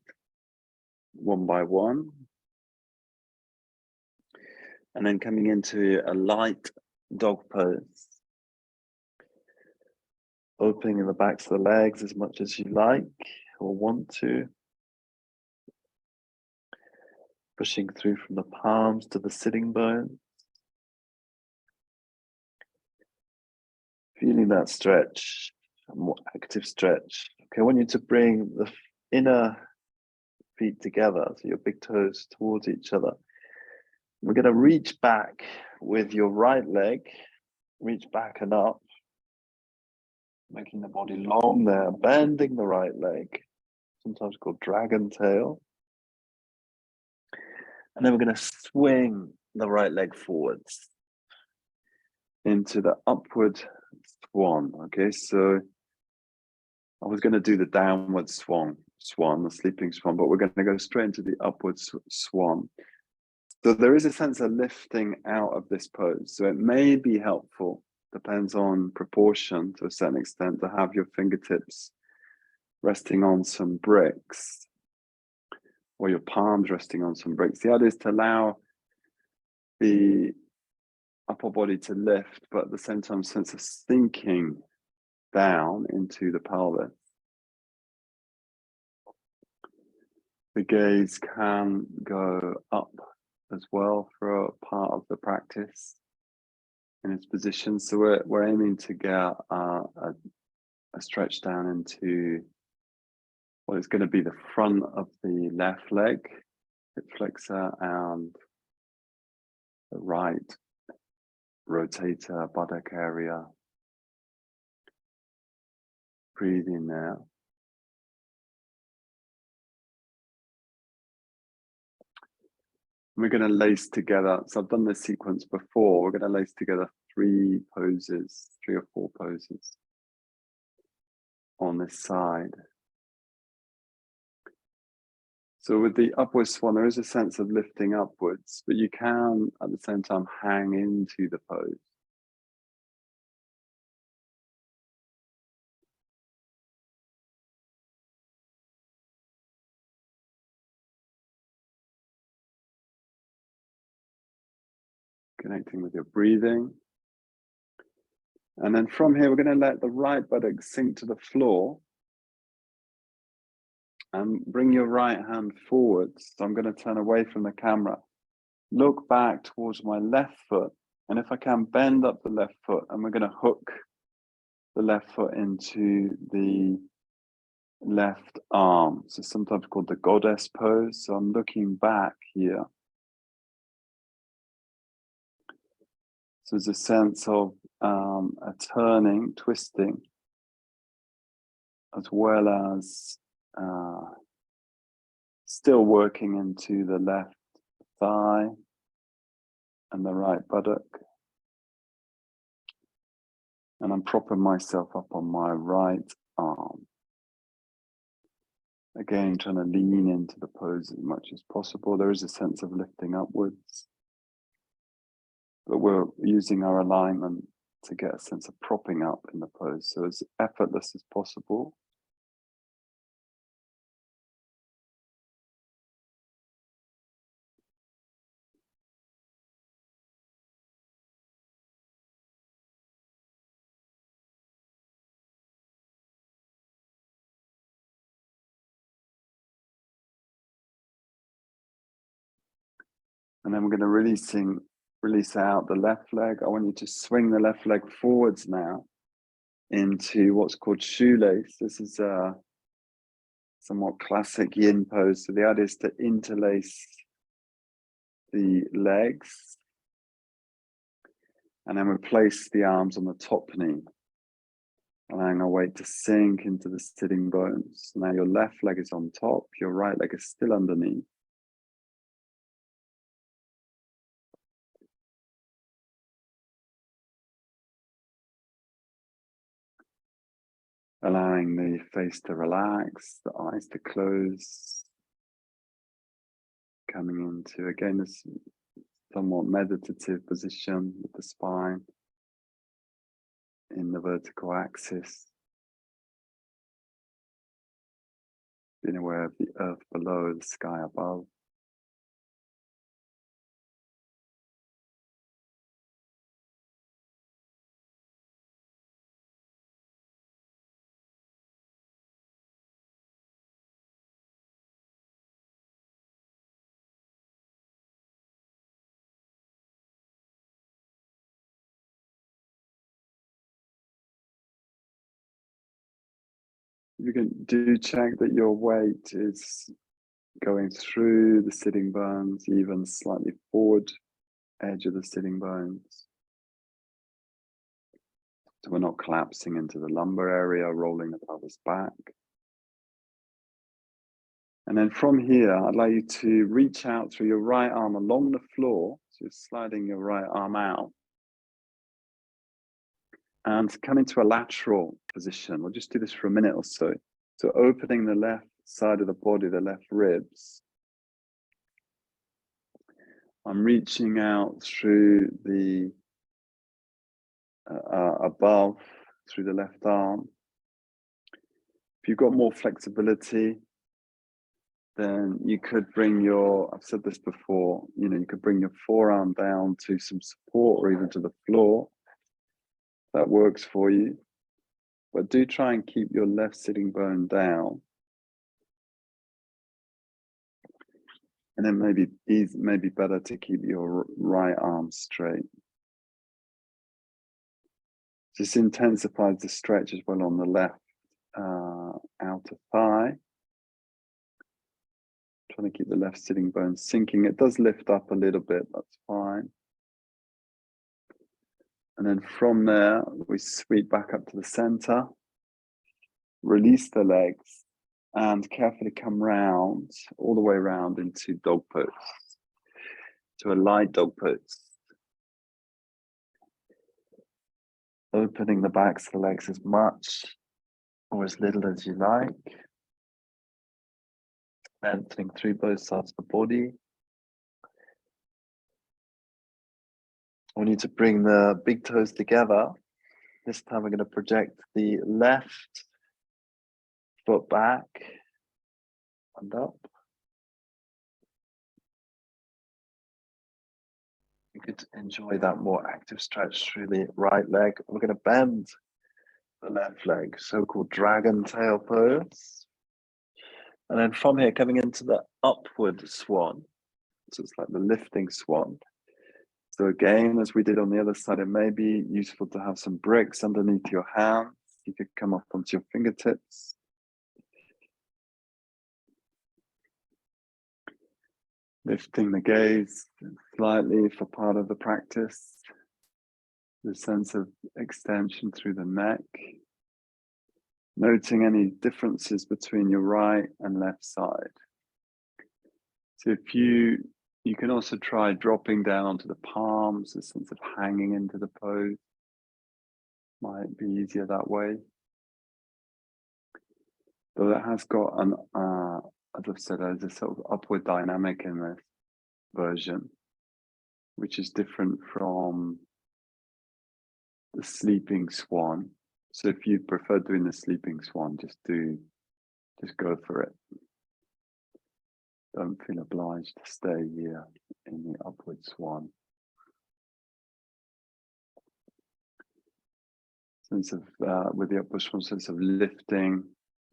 one by one. And then coming into a light dog pose. Opening the backs of the legs as much as you like or want to. Pushing through from the palms to the sitting bone. Feeling that stretch, a more active stretch. Okay, I want you to bring the inner feet together, so your big toes towards each other. We're going to reach back with your right leg, reach back and up, making the body long there, bending the right leg, sometimes called dragon tail. And then we're going to swing the right leg forwards into the upward swan. Okay, so I was going to do the downward swan, the sleeping swan, but we're going to go straight into the upward swan. So there is a sense of lifting out of this pose. So it may be helpful, depends on proportion to a certain extent, to have your fingertips resting on some bricks or your palms resting on some bricks. The idea is to allow the upper body to lift, but at the same time, sense of sinking down into the pelvis. The gaze can go up as well for a part of the practice in its position. So we're aiming to get a stretch down into what is going to be the front of the left leg, hip flexor, and the right rotator, buttock area. Breathe in there. We're going to lace together. So I've done this sequence before. We're going to lace together 3 poses, 3 or 4 poses on this side. So with the upward swan, there is a sense of lifting upwards, but you can at the same time hang into the pose. Connecting with your breathing. And then from here, we're going to let the right buttock sink to the floor. And bring your right hand forwards. So I'm going to turn away from the camera. Look back towards my left foot. And if I can, bend up the left foot. And we're going to hook the left foot into the left arm. So sometimes called the goddess pose. So I'm looking back here. So there's a sense of a turning, twisting, as well as still working into the left thigh and the right buttock. And I'm propping myself up on my right arm. Again, trying to lean into the pose as much as possible. There is a sense of lifting upwards, but we're using our alignment to get a sense of propping up in the pose, so as effortless as possible. And then we're going to release out the left leg. I want you to swing the left leg forwards now into what's called shoelace. This is a somewhat classic yin pose. So the idea is to interlace the legs and then replace the arms on the top knee, allowing our weight to sink into the sitting bones. Now your left leg is on top, your right leg is still underneath. Allowing the face to relax, the eyes to close, coming into, again, this somewhat meditative position with the spine in the vertical axis. Being aware of the earth below, the sky above. You can do check that your weight is going through the sitting bones, even slightly forward edge of the sitting bones. So we're not collapsing into the lumbar area, rolling the pelvis back. And then from here, I'd like you to reach out through your right arm along the floor. So you're sliding your right arm out. And come into a lateral position. We'll just do this for a minute or so. So opening the left side of the body, the left ribs. I'm reaching out through the above, through the left arm. If you've got more flexibility, then you could bring your, I've said this before, you could bring your forearm down to some support or even to the floor. That works for you. But do try and keep your left sitting bone down. And then maybe better to keep your right arm straight. This intensifies the stretch as well on the left outer thigh. Trying to keep the left sitting bone sinking. It does lift up a little bit, that's fine. And then from there, we sweep back up to the center. Release the legs and carefully come round, all the way around into dog pose. To a light dog pose. Opening the backs of the legs as much or as little as you like. Lengthening through both sides of the body. I want you to bring the big toes together. This time we're going to project the left foot back and up. You could enjoy that more active stretch through the right leg. We're going to bend the left leg, so-called dragon tail pose. And then from here, coming into the upward swan. So it's like the lifting swan. So again, as we did on the other side, it may be useful to have some bricks underneath your hands. You could come up onto your fingertips. Lifting the gaze slightly for part of the practice. The sense of extension through the neck. Noting any differences between your right and left side. So if you can also try dropping down onto the palms, a sense of hanging into the pose. Might be easier that way. Though it has got an, as I've said, there's a sort of upward dynamic in this version, which is different from the sleeping swan. So if you prefer doing the sleeping swan, just go for it. Don't feel obliged to stay here in the upward swan. Sense of, with the upward swan, sense of lifting.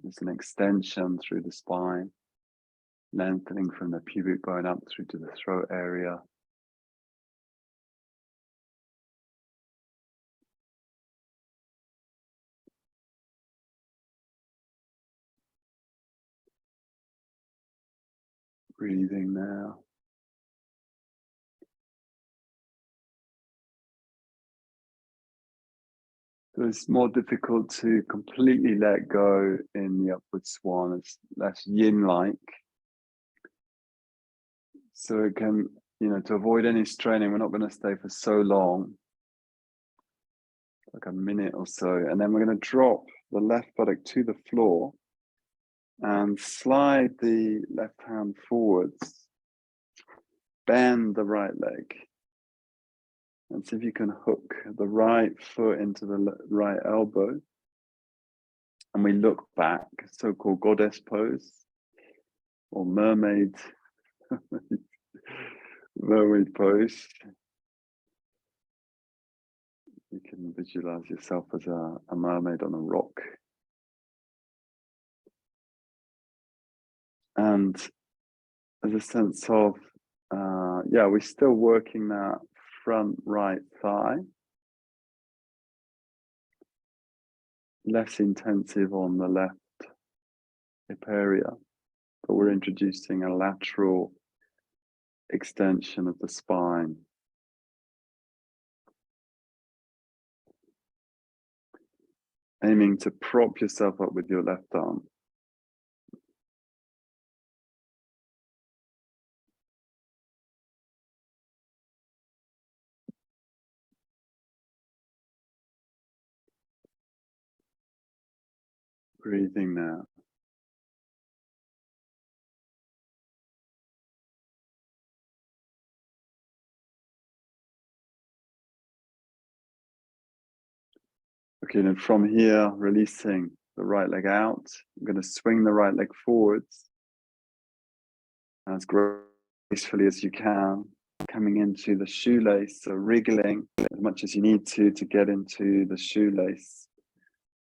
There's an extension through the spine, lengthening from the pubic bone up through to the throat area. Breathing now. So it's more difficult to completely let go in the upward swan. It's less yin-like. So it can, to avoid any straining, we're not going to stay for so long, like a minute or so, and then we're going to drop the left buttock to the floor and slide the left hand forwards. Bend the right leg. And see if you can hook the right foot into the right elbow. And we look back, so-called goddess pose or mermaid pose. You can visualize yourself as a mermaid on a rock. And there's a sense of, we're still working that front right thigh. Less intensive on the left hip area, but we're introducing a lateral extension of the spine. Aiming to prop yourself up with your left arm. Breathing now. Okay, and from here, releasing the right leg out. I'm going to swing the right leg forwards as gracefully as you can, coming into the shoelace, so wriggling as much as you need to get into the shoelace.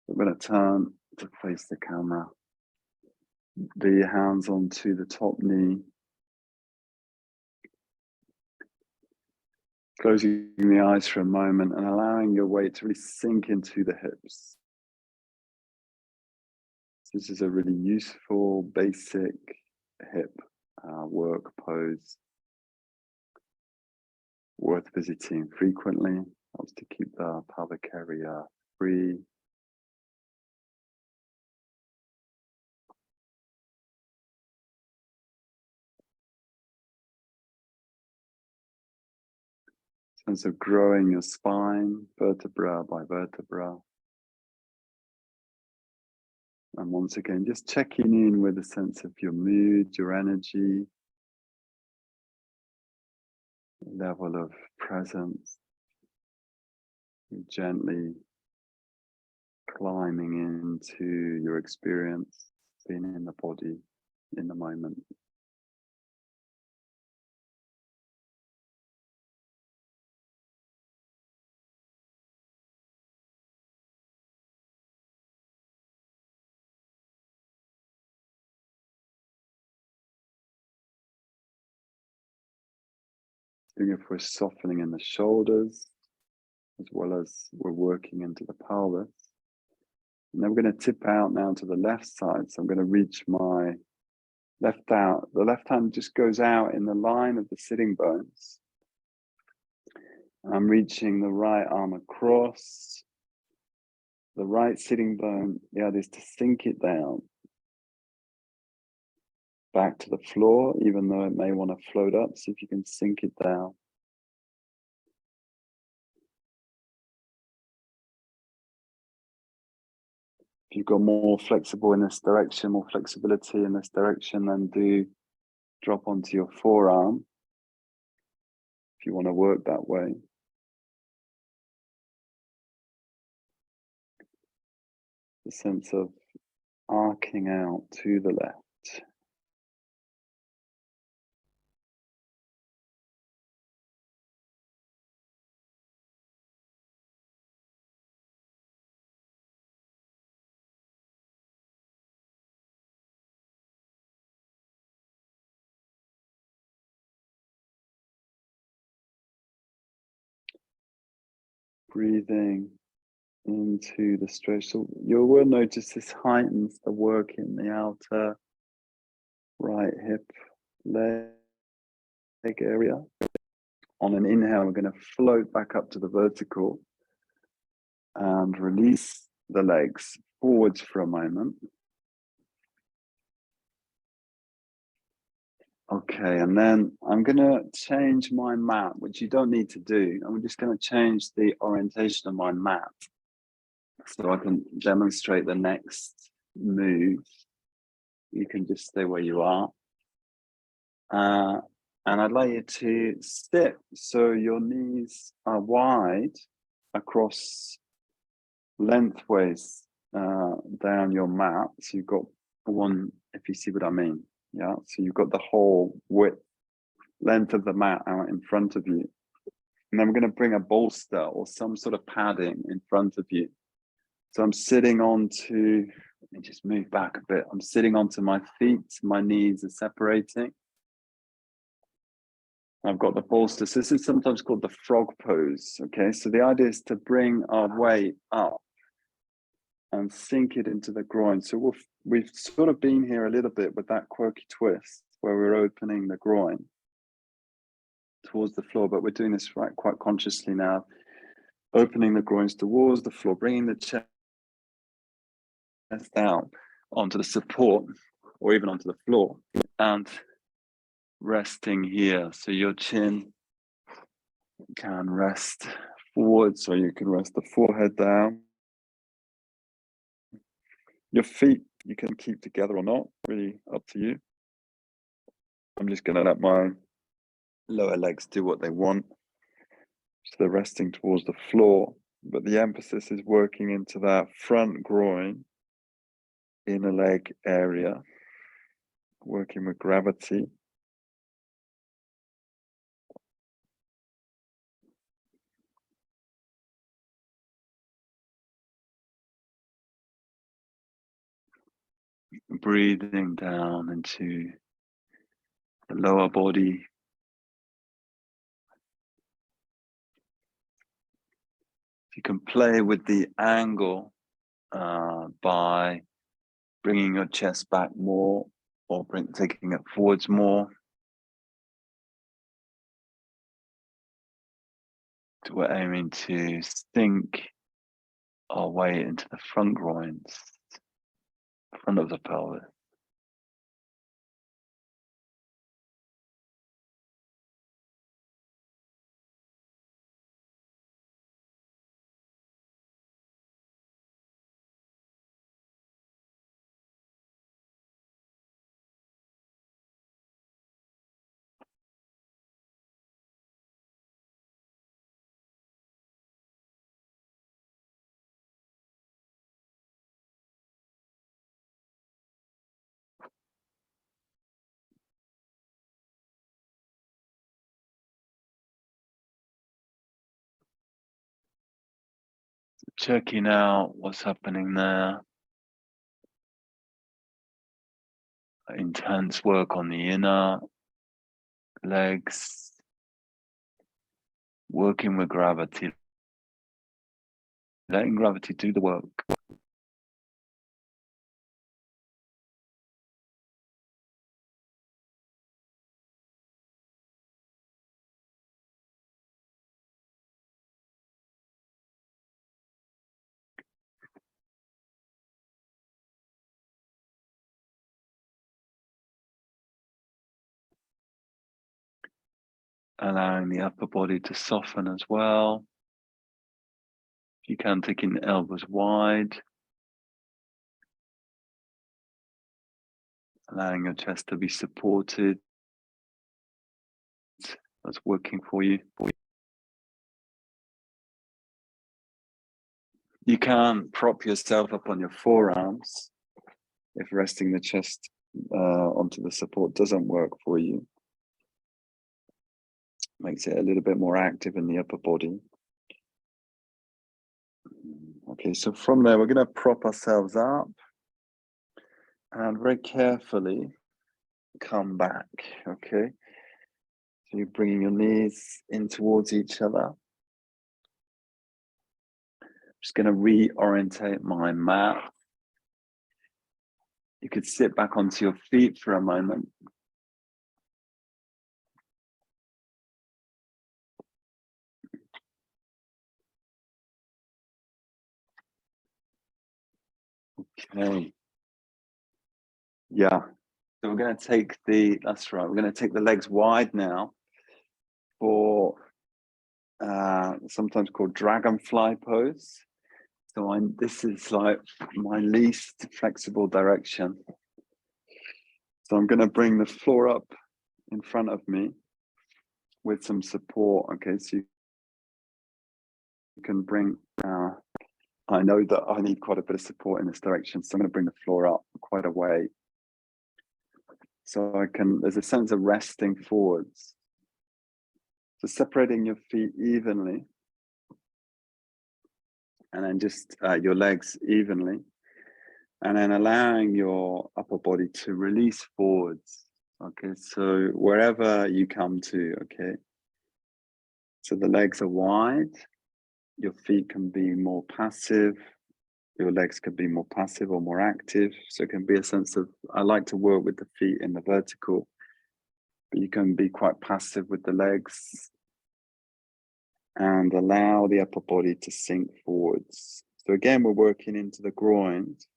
I'm going to turn to face the camera. The hands onto the top knee. Closing the eyes for a moment and allowing your weight to really sink into the hips. This is a really useful, basic hip work pose. Worth visiting frequently. Helps to keep the pelvic area free. Sense of growing your spine, vertebra by vertebra. And once again, just checking in with a sense of your mood, your energy, level of presence. Gently climbing into your experience, being in the body, in the moment. Seeing if we're softening in the shoulders, as well as we're working into the pelvis. And then we're going to tip out now to the left side. So I'm going to reach my left out. The left hand just goes out in the line of the sitting bones. I'm reaching the right arm across. The right sitting bone, the other is to sink it down. Back to the floor, even though it may want to float up. See if you can sink it down. If you've got more flexible in this direction, more flexibility in this direction, then do drop onto your forearm if you want to work that way. The sense of arcing out to the left. Breathing into the stretch. So you will notice this heightens the work in the outer right hip leg area. On an inhale, we're going to float back up to the vertical and release the legs forwards for a moment. Okay, and then I'm going to change my mat, which you don't need to do. I'm just going to change the orientation of my mat. So I can demonstrate the next move. You can just stay where you are. And I'd like you to sit so your knees are wide across lengthways down your mat. So you've got one, if you see what I mean. Yeah. So you've got the whole length of the mat out in front of you. And then we're going to bring a bolster or some sort of padding in front of you. So I'm sitting onto, let me just move back a bit. I'm sitting onto my feet. My knees are separating. I've got the bolster. So this is sometimes called the frog pose. Okay, so the idea is to bring our weight up and sink it into the groin. So we've sort of been here a little bit with that quirky twist where we're opening the groin towards the floor, but we're doing this quite consciously now, opening the groins towards the floor, bringing the chest down onto the support or even onto the floor and resting here. So your chin can rest forward, so you can rest the forehead down. Your feet you can keep together or not, really up to you. I'm just going to let my lower legs do what they want. So they're resting towards the floor, but the emphasis is working into that front groin, inner leg area, working with gravity. Breathing down into the lower body. You can play with the angle by bringing your chest back more or taking it forwards more. So we're aiming to sink our way into the front groins, front of the pelvis. Checking out what's happening there. Intense work on the inner legs, working with gravity, letting gravity do the work. Allowing the upper body to soften as well. If you can, taking the elbows wide. Allowing your chest to be supported. That's working for you. You can prop yourself up on your forearms if resting the chest onto the support doesn't work for you. Makes it a little bit more active in the upper body. Okay, so from there, we're going to prop ourselves up and very carefully come back, okay? So you're bringing your knees in towards each other. Just going to reorientate my mat. You could sit back onto your feet for a moment. Okay. Yeah. So we're going to take that's right, we're going to take the legs wide now for sometimes called dragonfly pose. So this is like my least flexible direction. So I'm going to bring the floor up in front of me with some support. Okay, so you can bring, I know that I need quite a bit of support in this direction, so I'm going to bring the floor up quite a way. So there's a sense of resting forwards. So separating your feet evenly, and then just your legs evenly, and then allowing your upper body to release forwards. Okay, so wherever you come to, okay. So the legs are wide, your feet can be more passive, your legs can be more passive or more active. So it can be a sense of, I like to work with the feet in the vertical, but you can be quite passive with the legs and allow the upper body to sink forwards. So again, we're working into the groins,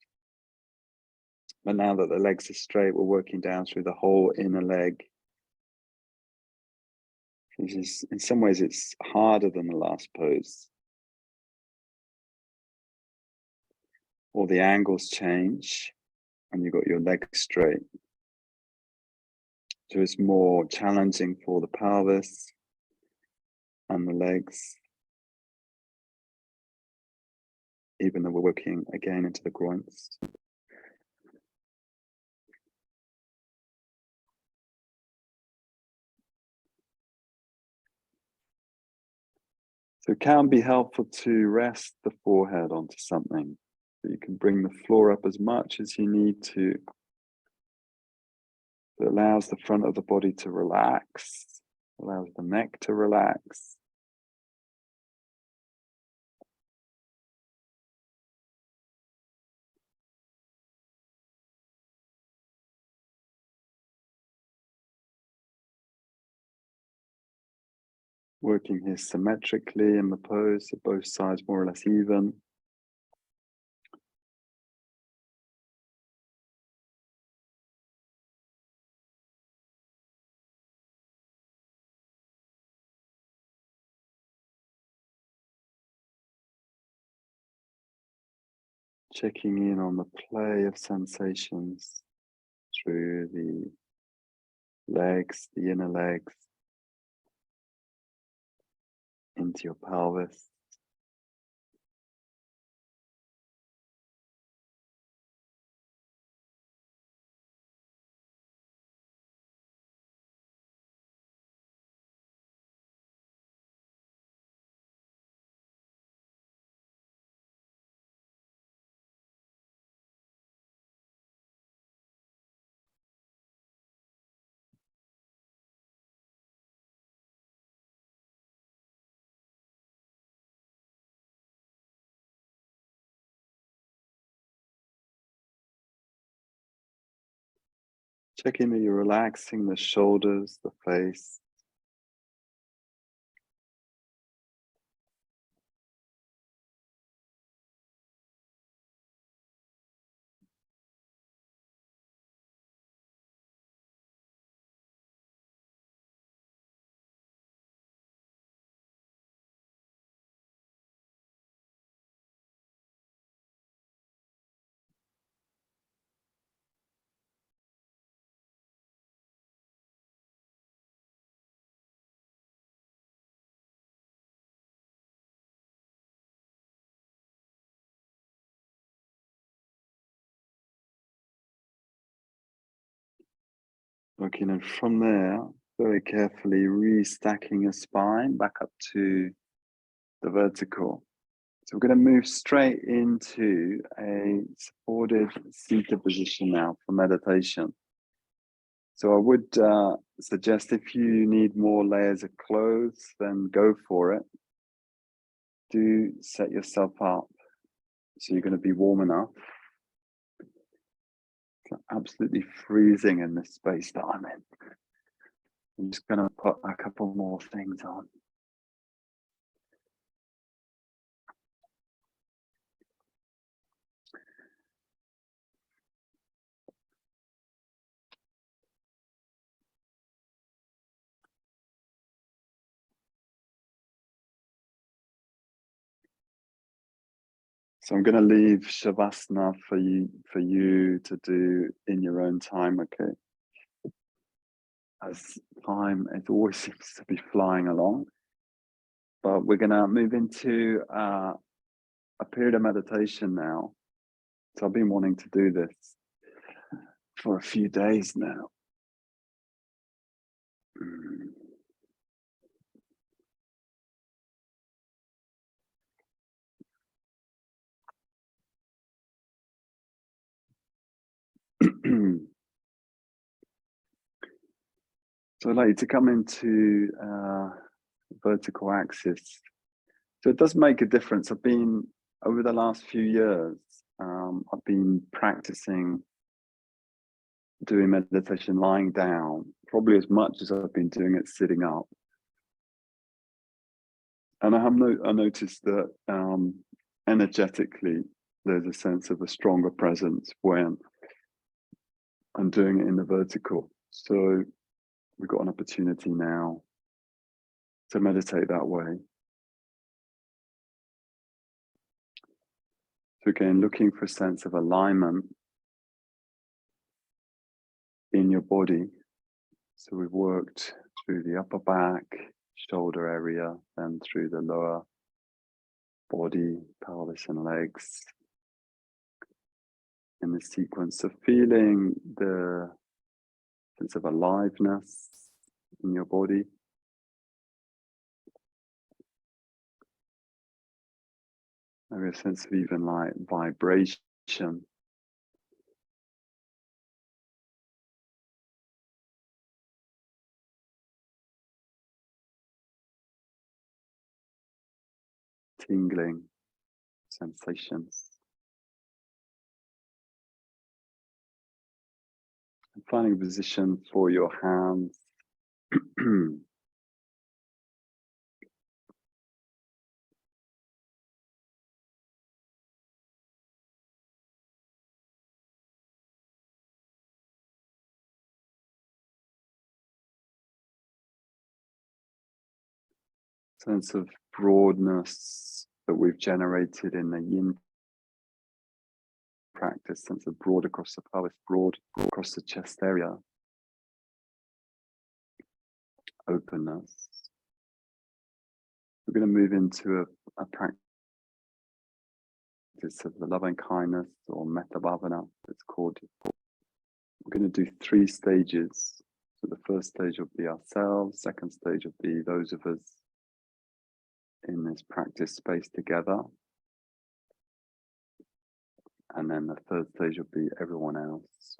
but now that the legs are straight, we're working down through the whole inner leg. Which is, in some ways, it's harder than the last pose. All the angles change and you've got your leg straight. So it's more challenging for the pelvis and the legs, even though we're working again into the groins. So it can be helpful to rest the forehead onto something. So you can bring the floor up as much as you need to. It allows the front of the body to relax, allows the neck to relax. Working here symmetrically in the pose, so both sides more or less even. Checking in on the play of sensations through the legs, the inner legs, into your pelvis. Checking that you're relaxing the shoulders, the face. Working, and from there, very carefully restacking your spine back up to the vertical. So we're going to move straight into a supported seated position now for meditation. So I would suggest, if you need more layers of clothes, then go for it. Do set yourself up so you're going to be warm enough. It's absolutely freezing in this space that I'm in. I'm just going to put a couple more things on. So I'm going to leave Shavasana for you to do in your own time, okay? As time, it always seems to be flying along. But we're going to move into a period of meditation now. So I've been wanting to do this for a few days now. So I'd like you to come into vertical axis. So it does make a difference. I've been, over the last few years, I've been practicing doing meditation lying down, probably as much as I've been doing it sitting up. And I noticed that energetically, there's a sense of a stronger presence when I'm doing it in the vertical. So we've got an opportunity now to meditate that way. So again, looking for a sense of alignment in your body. So we've worked through the upper back, shoulder area, then through the lower body, pelvis and legs. In the sequence of feeling the sense of aliveness in your body. Maybe a sense of even like vibration. Tingling sensations. And finding a position for your hands. Sense of broadness that we've generated in the yin practice, sense of broad across the pelvis, broad across the chest area. Openness. We're going to move into a practice of the loving kindness or metta bhavana, it's called. We're going to do 3 stages. So the first stage will be ourselves, second stage will be those of us in this practice space together. And then the third stage will be everyone else.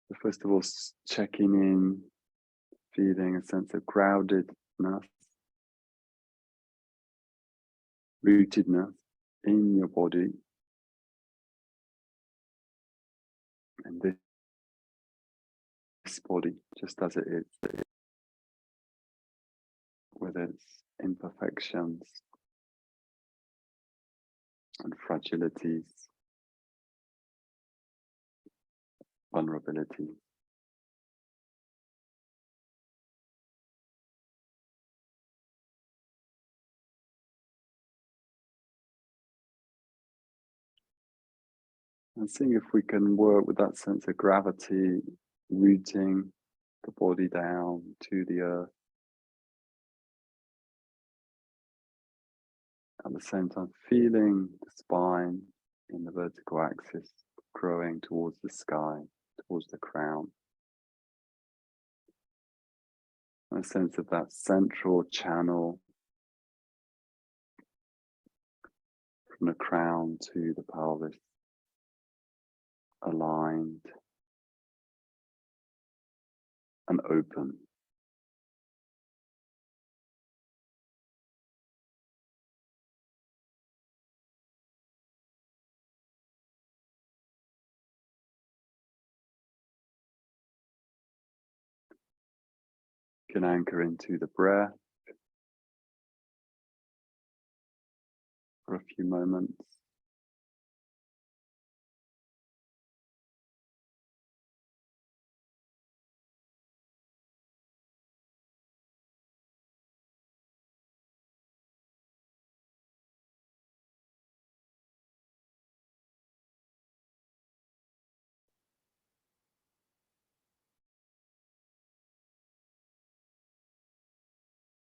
So first of all, checking in, feeling a sense of groundedness, rootedness in your body. And this body, just as it is, with its imperfections and fragilities, vulnerability. And seeing if we can work with that sense of gravity, rooting the body down to the earth. At the same time, feeling the spine in the vertical axis growing towards the sky, towards the crown. And a sense of that central channel from the crown to the pelvis, aligned and open. You can anchor into the breath for a few moments.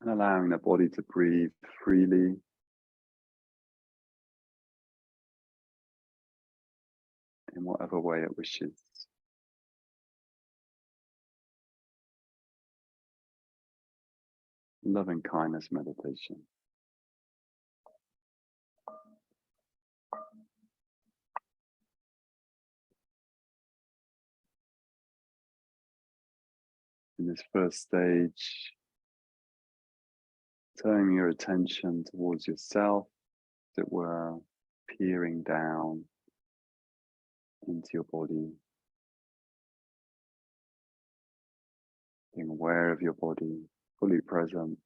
and allowing the body to breathe freely. In whatever way it wishes. Loving kindness meditation. In this first stage, turning your attention towards yourself, as it were, peering down into your body, being aware of your body, fully present,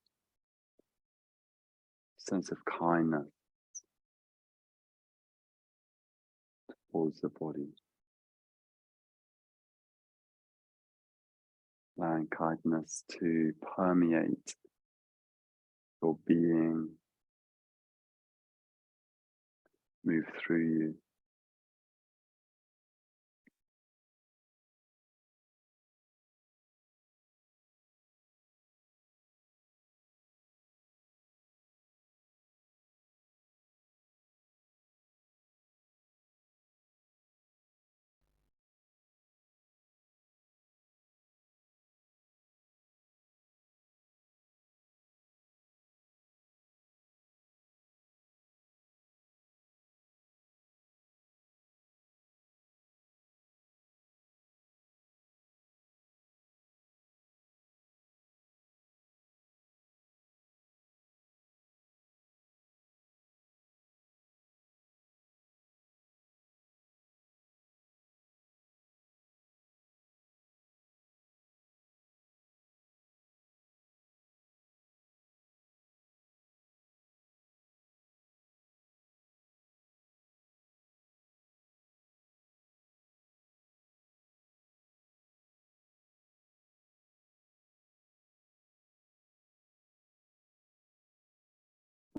sense of kindness towards the body, allowing kindness to permeate your being, move through you.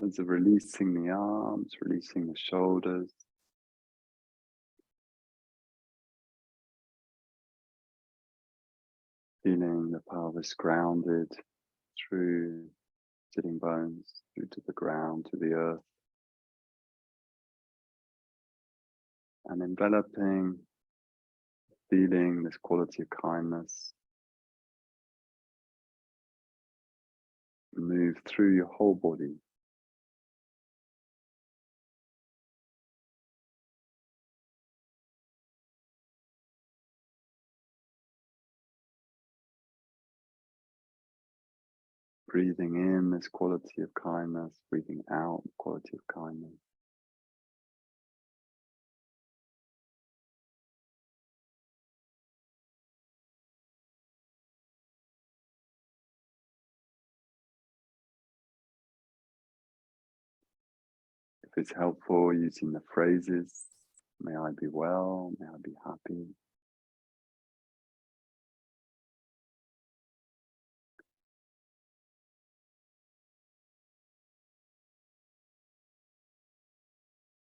As of releasing the arms, releasing the shoulders. Feeling the pelvis grounded through sitting bones, through to the ground, to the earth. And enveloping, feeling this quality of kindness. Move through your whole body. Breathing in this quality of kindness, breathing out the quality of kindness. If it's helpful, using the phrases, may I be well, may I be happy.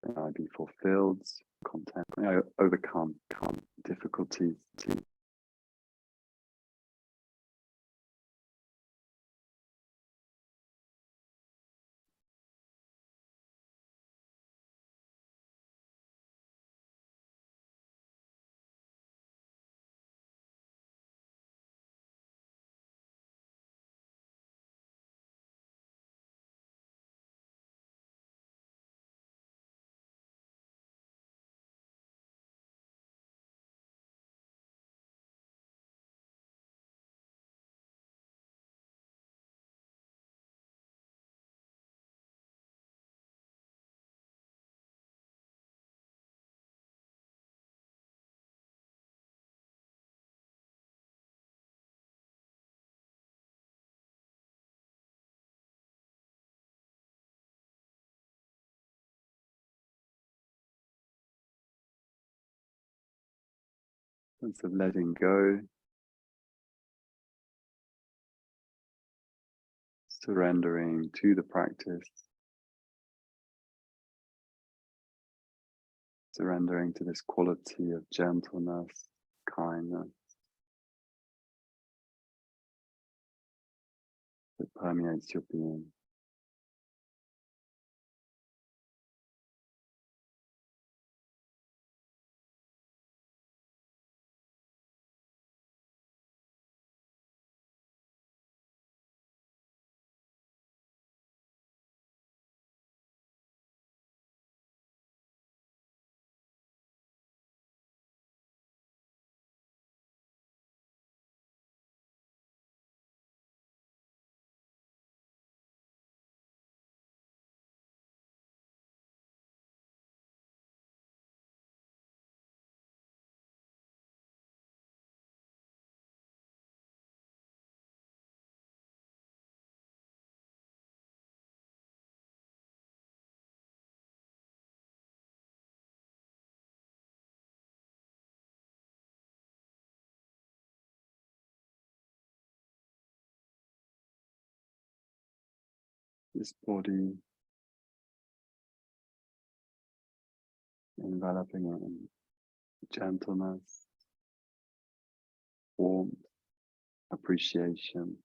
May I be fulfilled, content, may I overcome difficulties. Sense of letting go, surrendering to the practice, surrendering to this quality of gentleness, kindness, that permeates your being. This body enveloping it in gentleness, warmth, appreciation.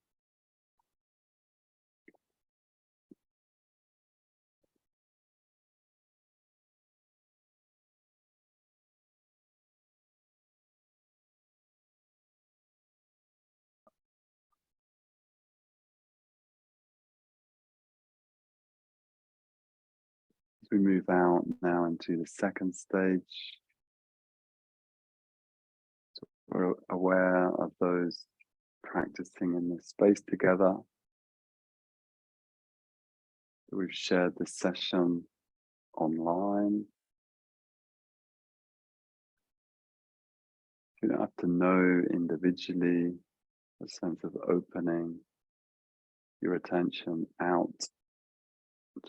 As we move out now into the second stage, we're aware of those practicing in this space together. We've shared this session online. You don't have to know individually, a sense of opening your attention out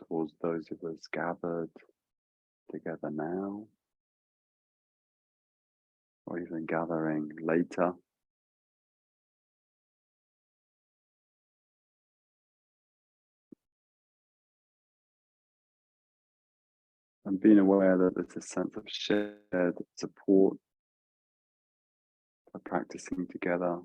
towards those of us gathered together now, or even gathering later. And being aware that there's a sense of shared support for practicing together.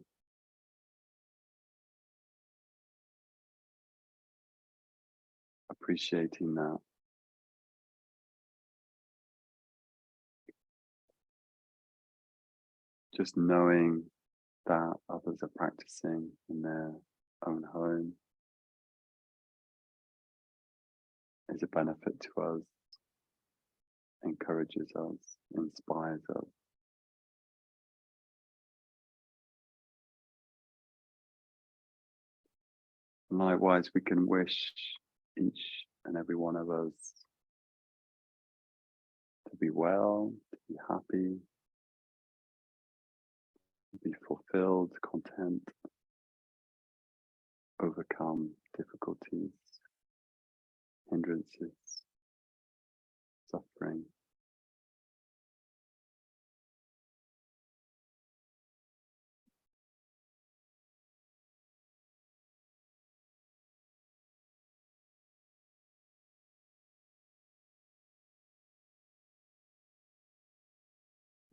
Appreciating that. Just knowing that others are practicing in their own home is a benefit to us, encourages us, inspires us. And likewise, we can wish each and every one of us to be well, to be happy, to be fulfilled, content, overcome difficulties, hindrances, suffering.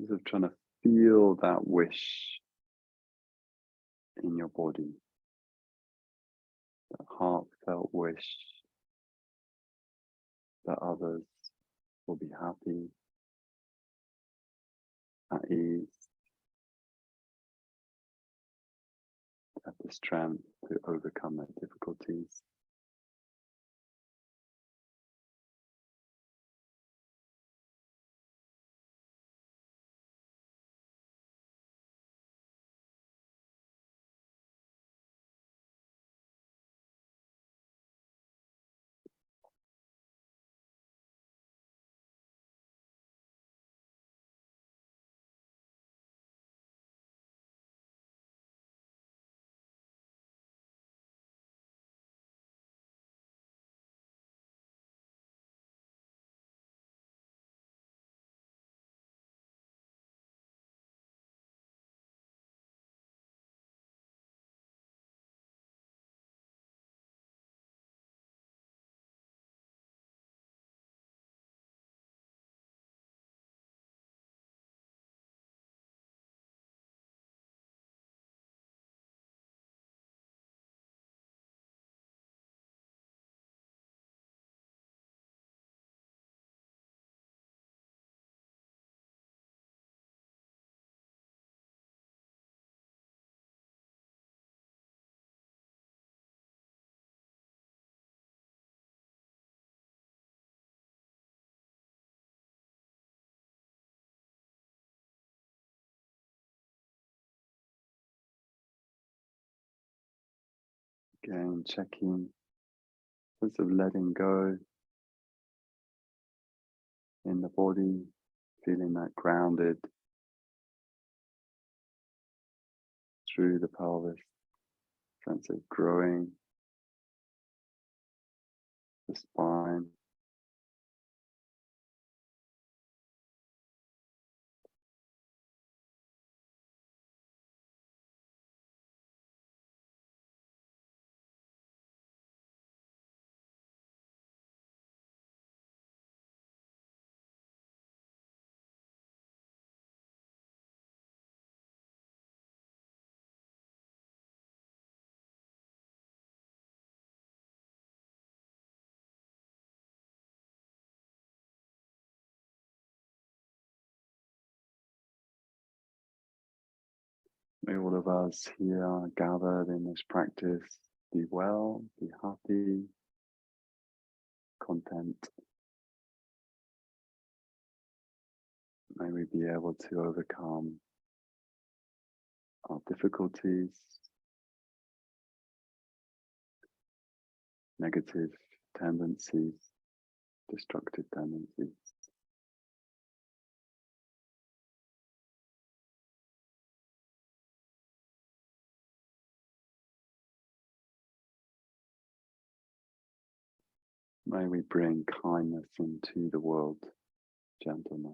Just trying to feel that wish in your body, that heartfelt wish that others will be happy, at ease, have the strength to overcome their difficulties. Again, checking, sense of letting go in the body, feeling that grounded through the pelvis, sense of growing the spine. May all of us here gathered in this practice be well, be happy, content. May we be able to overcome our difficulties, negative tendencies, destructive tendencies. May we bring kindness into the world, gentleness.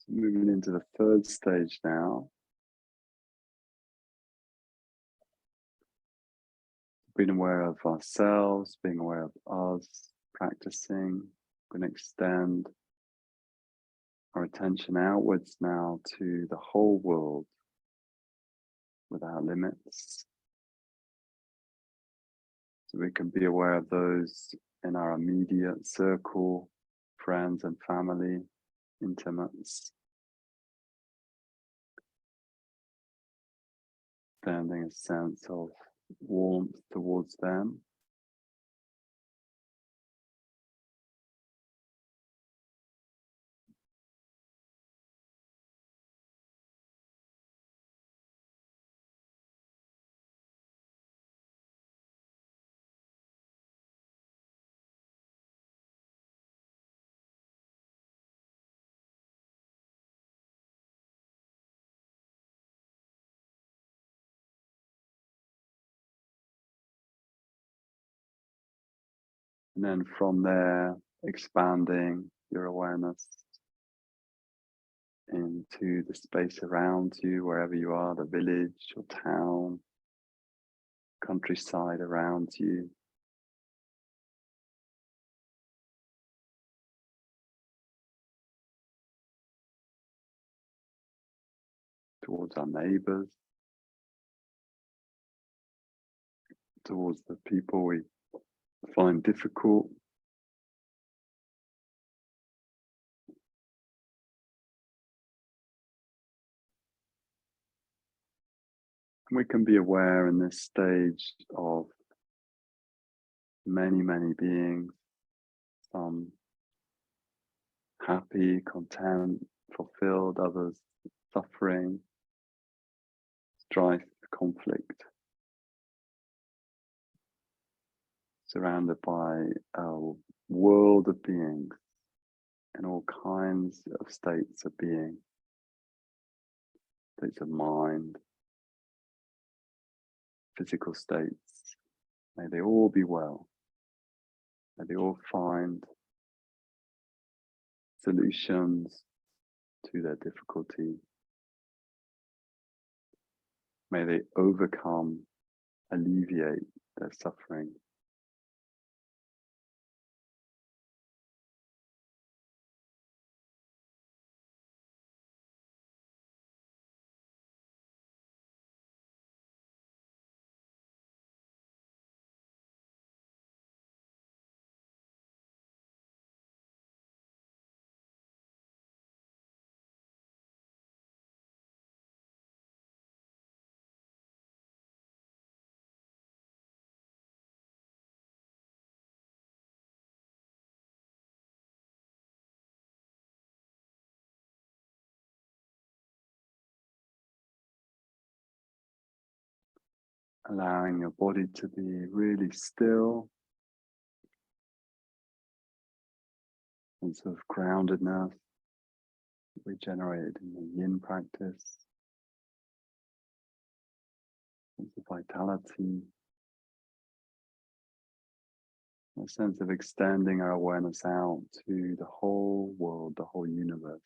So moving into the third stage now. Being aware of ourselves, being aware of us, practicing. We're going to extend our attention outwards now to the whole world without limits. So we can be aware of those in our immediate circle, friends and family, intimates. Sending a sense of warmth towards them. And then from there, expanding your awareness into the space around you, wherever you are, the village or town, countryside around you. Towards our neighbors, towards the people we find difficult. And we can be aware in this stage of many, many beings, some happy, content, fulfilled, others suffering, strife, conflict, surrounded by a world of beings in all kinds of states of being, states of mind, physical states. May they all be well. May they all find solutions to their difficulty. May they overcome, alleviate their suffering. allowing your body to be really still, sense of groundedness we generated in the yin practice, sense of vitality, a sense of extending our awareness out to the whole world, the whole universe.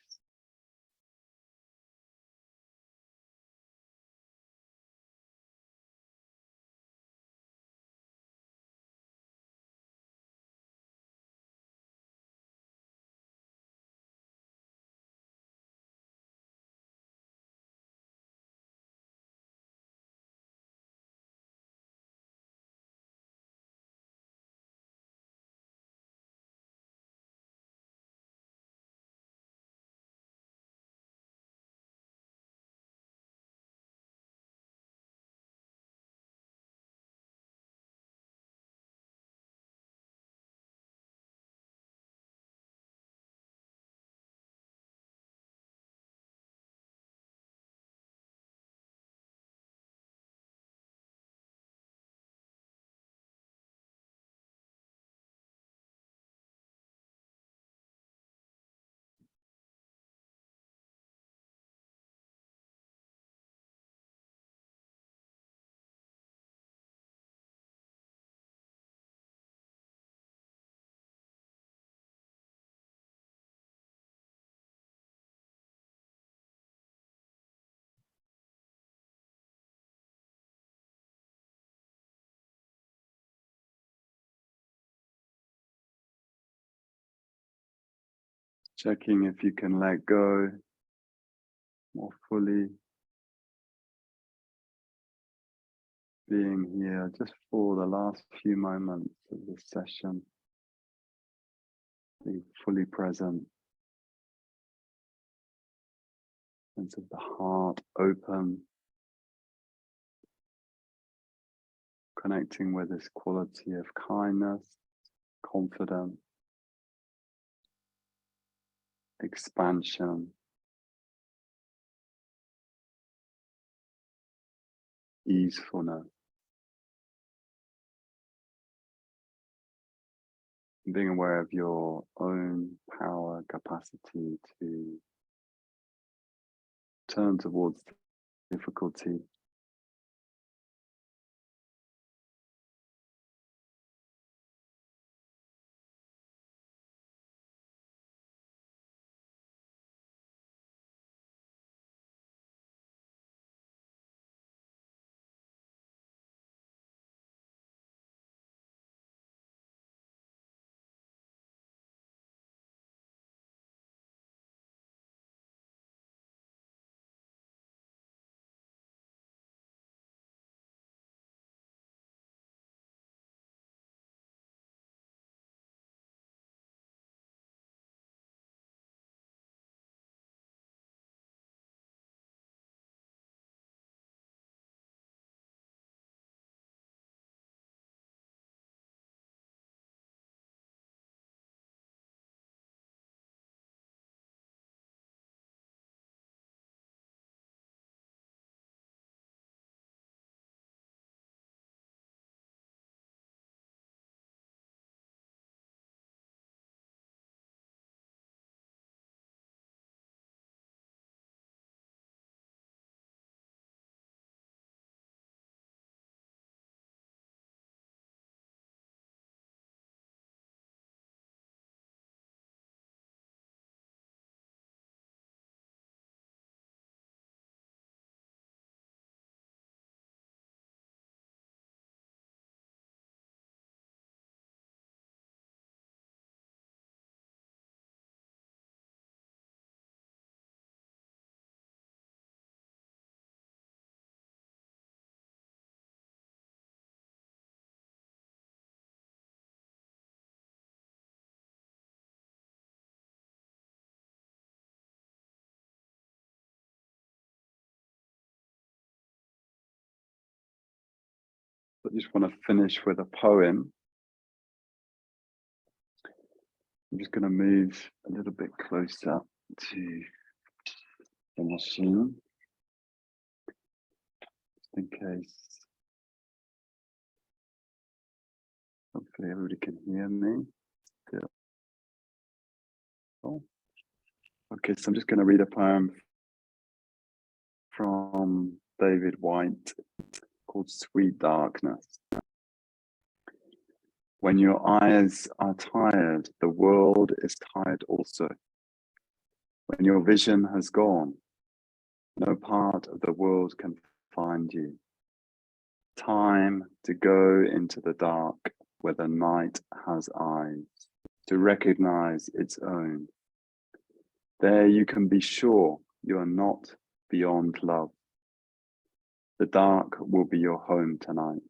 Checking if you can let go more fully, being here just for the last few moments of this session, being fully present, sense of the heart open, connecting with this quality of kindness, confidence, expansion, easefulness, being aware of your own power, capacity to turn towards difficulty, I just want to finish with a poem. I'm just going to move a little bit closer to the machine, just in case Hopefully everybody can hear me still. Okay, so I'm just going to read a poem from David White called Sweet Darkness. When your eyes are tired, the world is tired also. When your vision has gone, no part of the world can find you. Time to go into the dark where the night has eyes, to recognize its own. There you can be sure you are not beyond love. The dark will be your home tonight.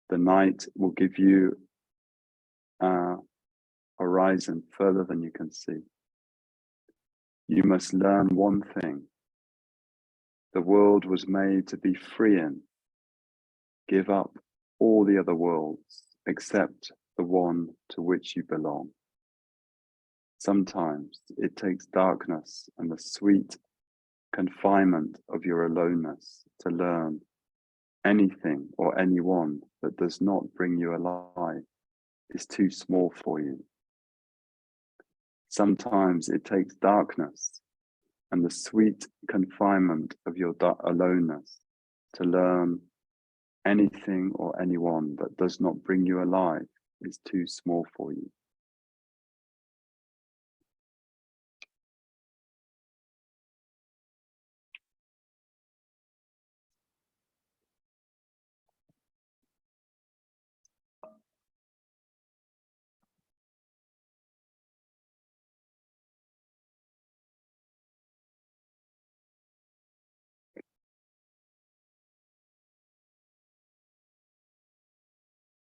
The night will give you a horizon further than you can see. You must learn one thing. The world was made to be free in. Give up all the other worlds except the one to which you belong. Sometimes it takes darkness and the sweet confinement of your aloneness to learn anything or anyone that does not bring you alive is too small for you. Sometimes it takes darkness and the sweet confinement of your aloneness to learn anything or anyone that does not bring you alive is too small for you.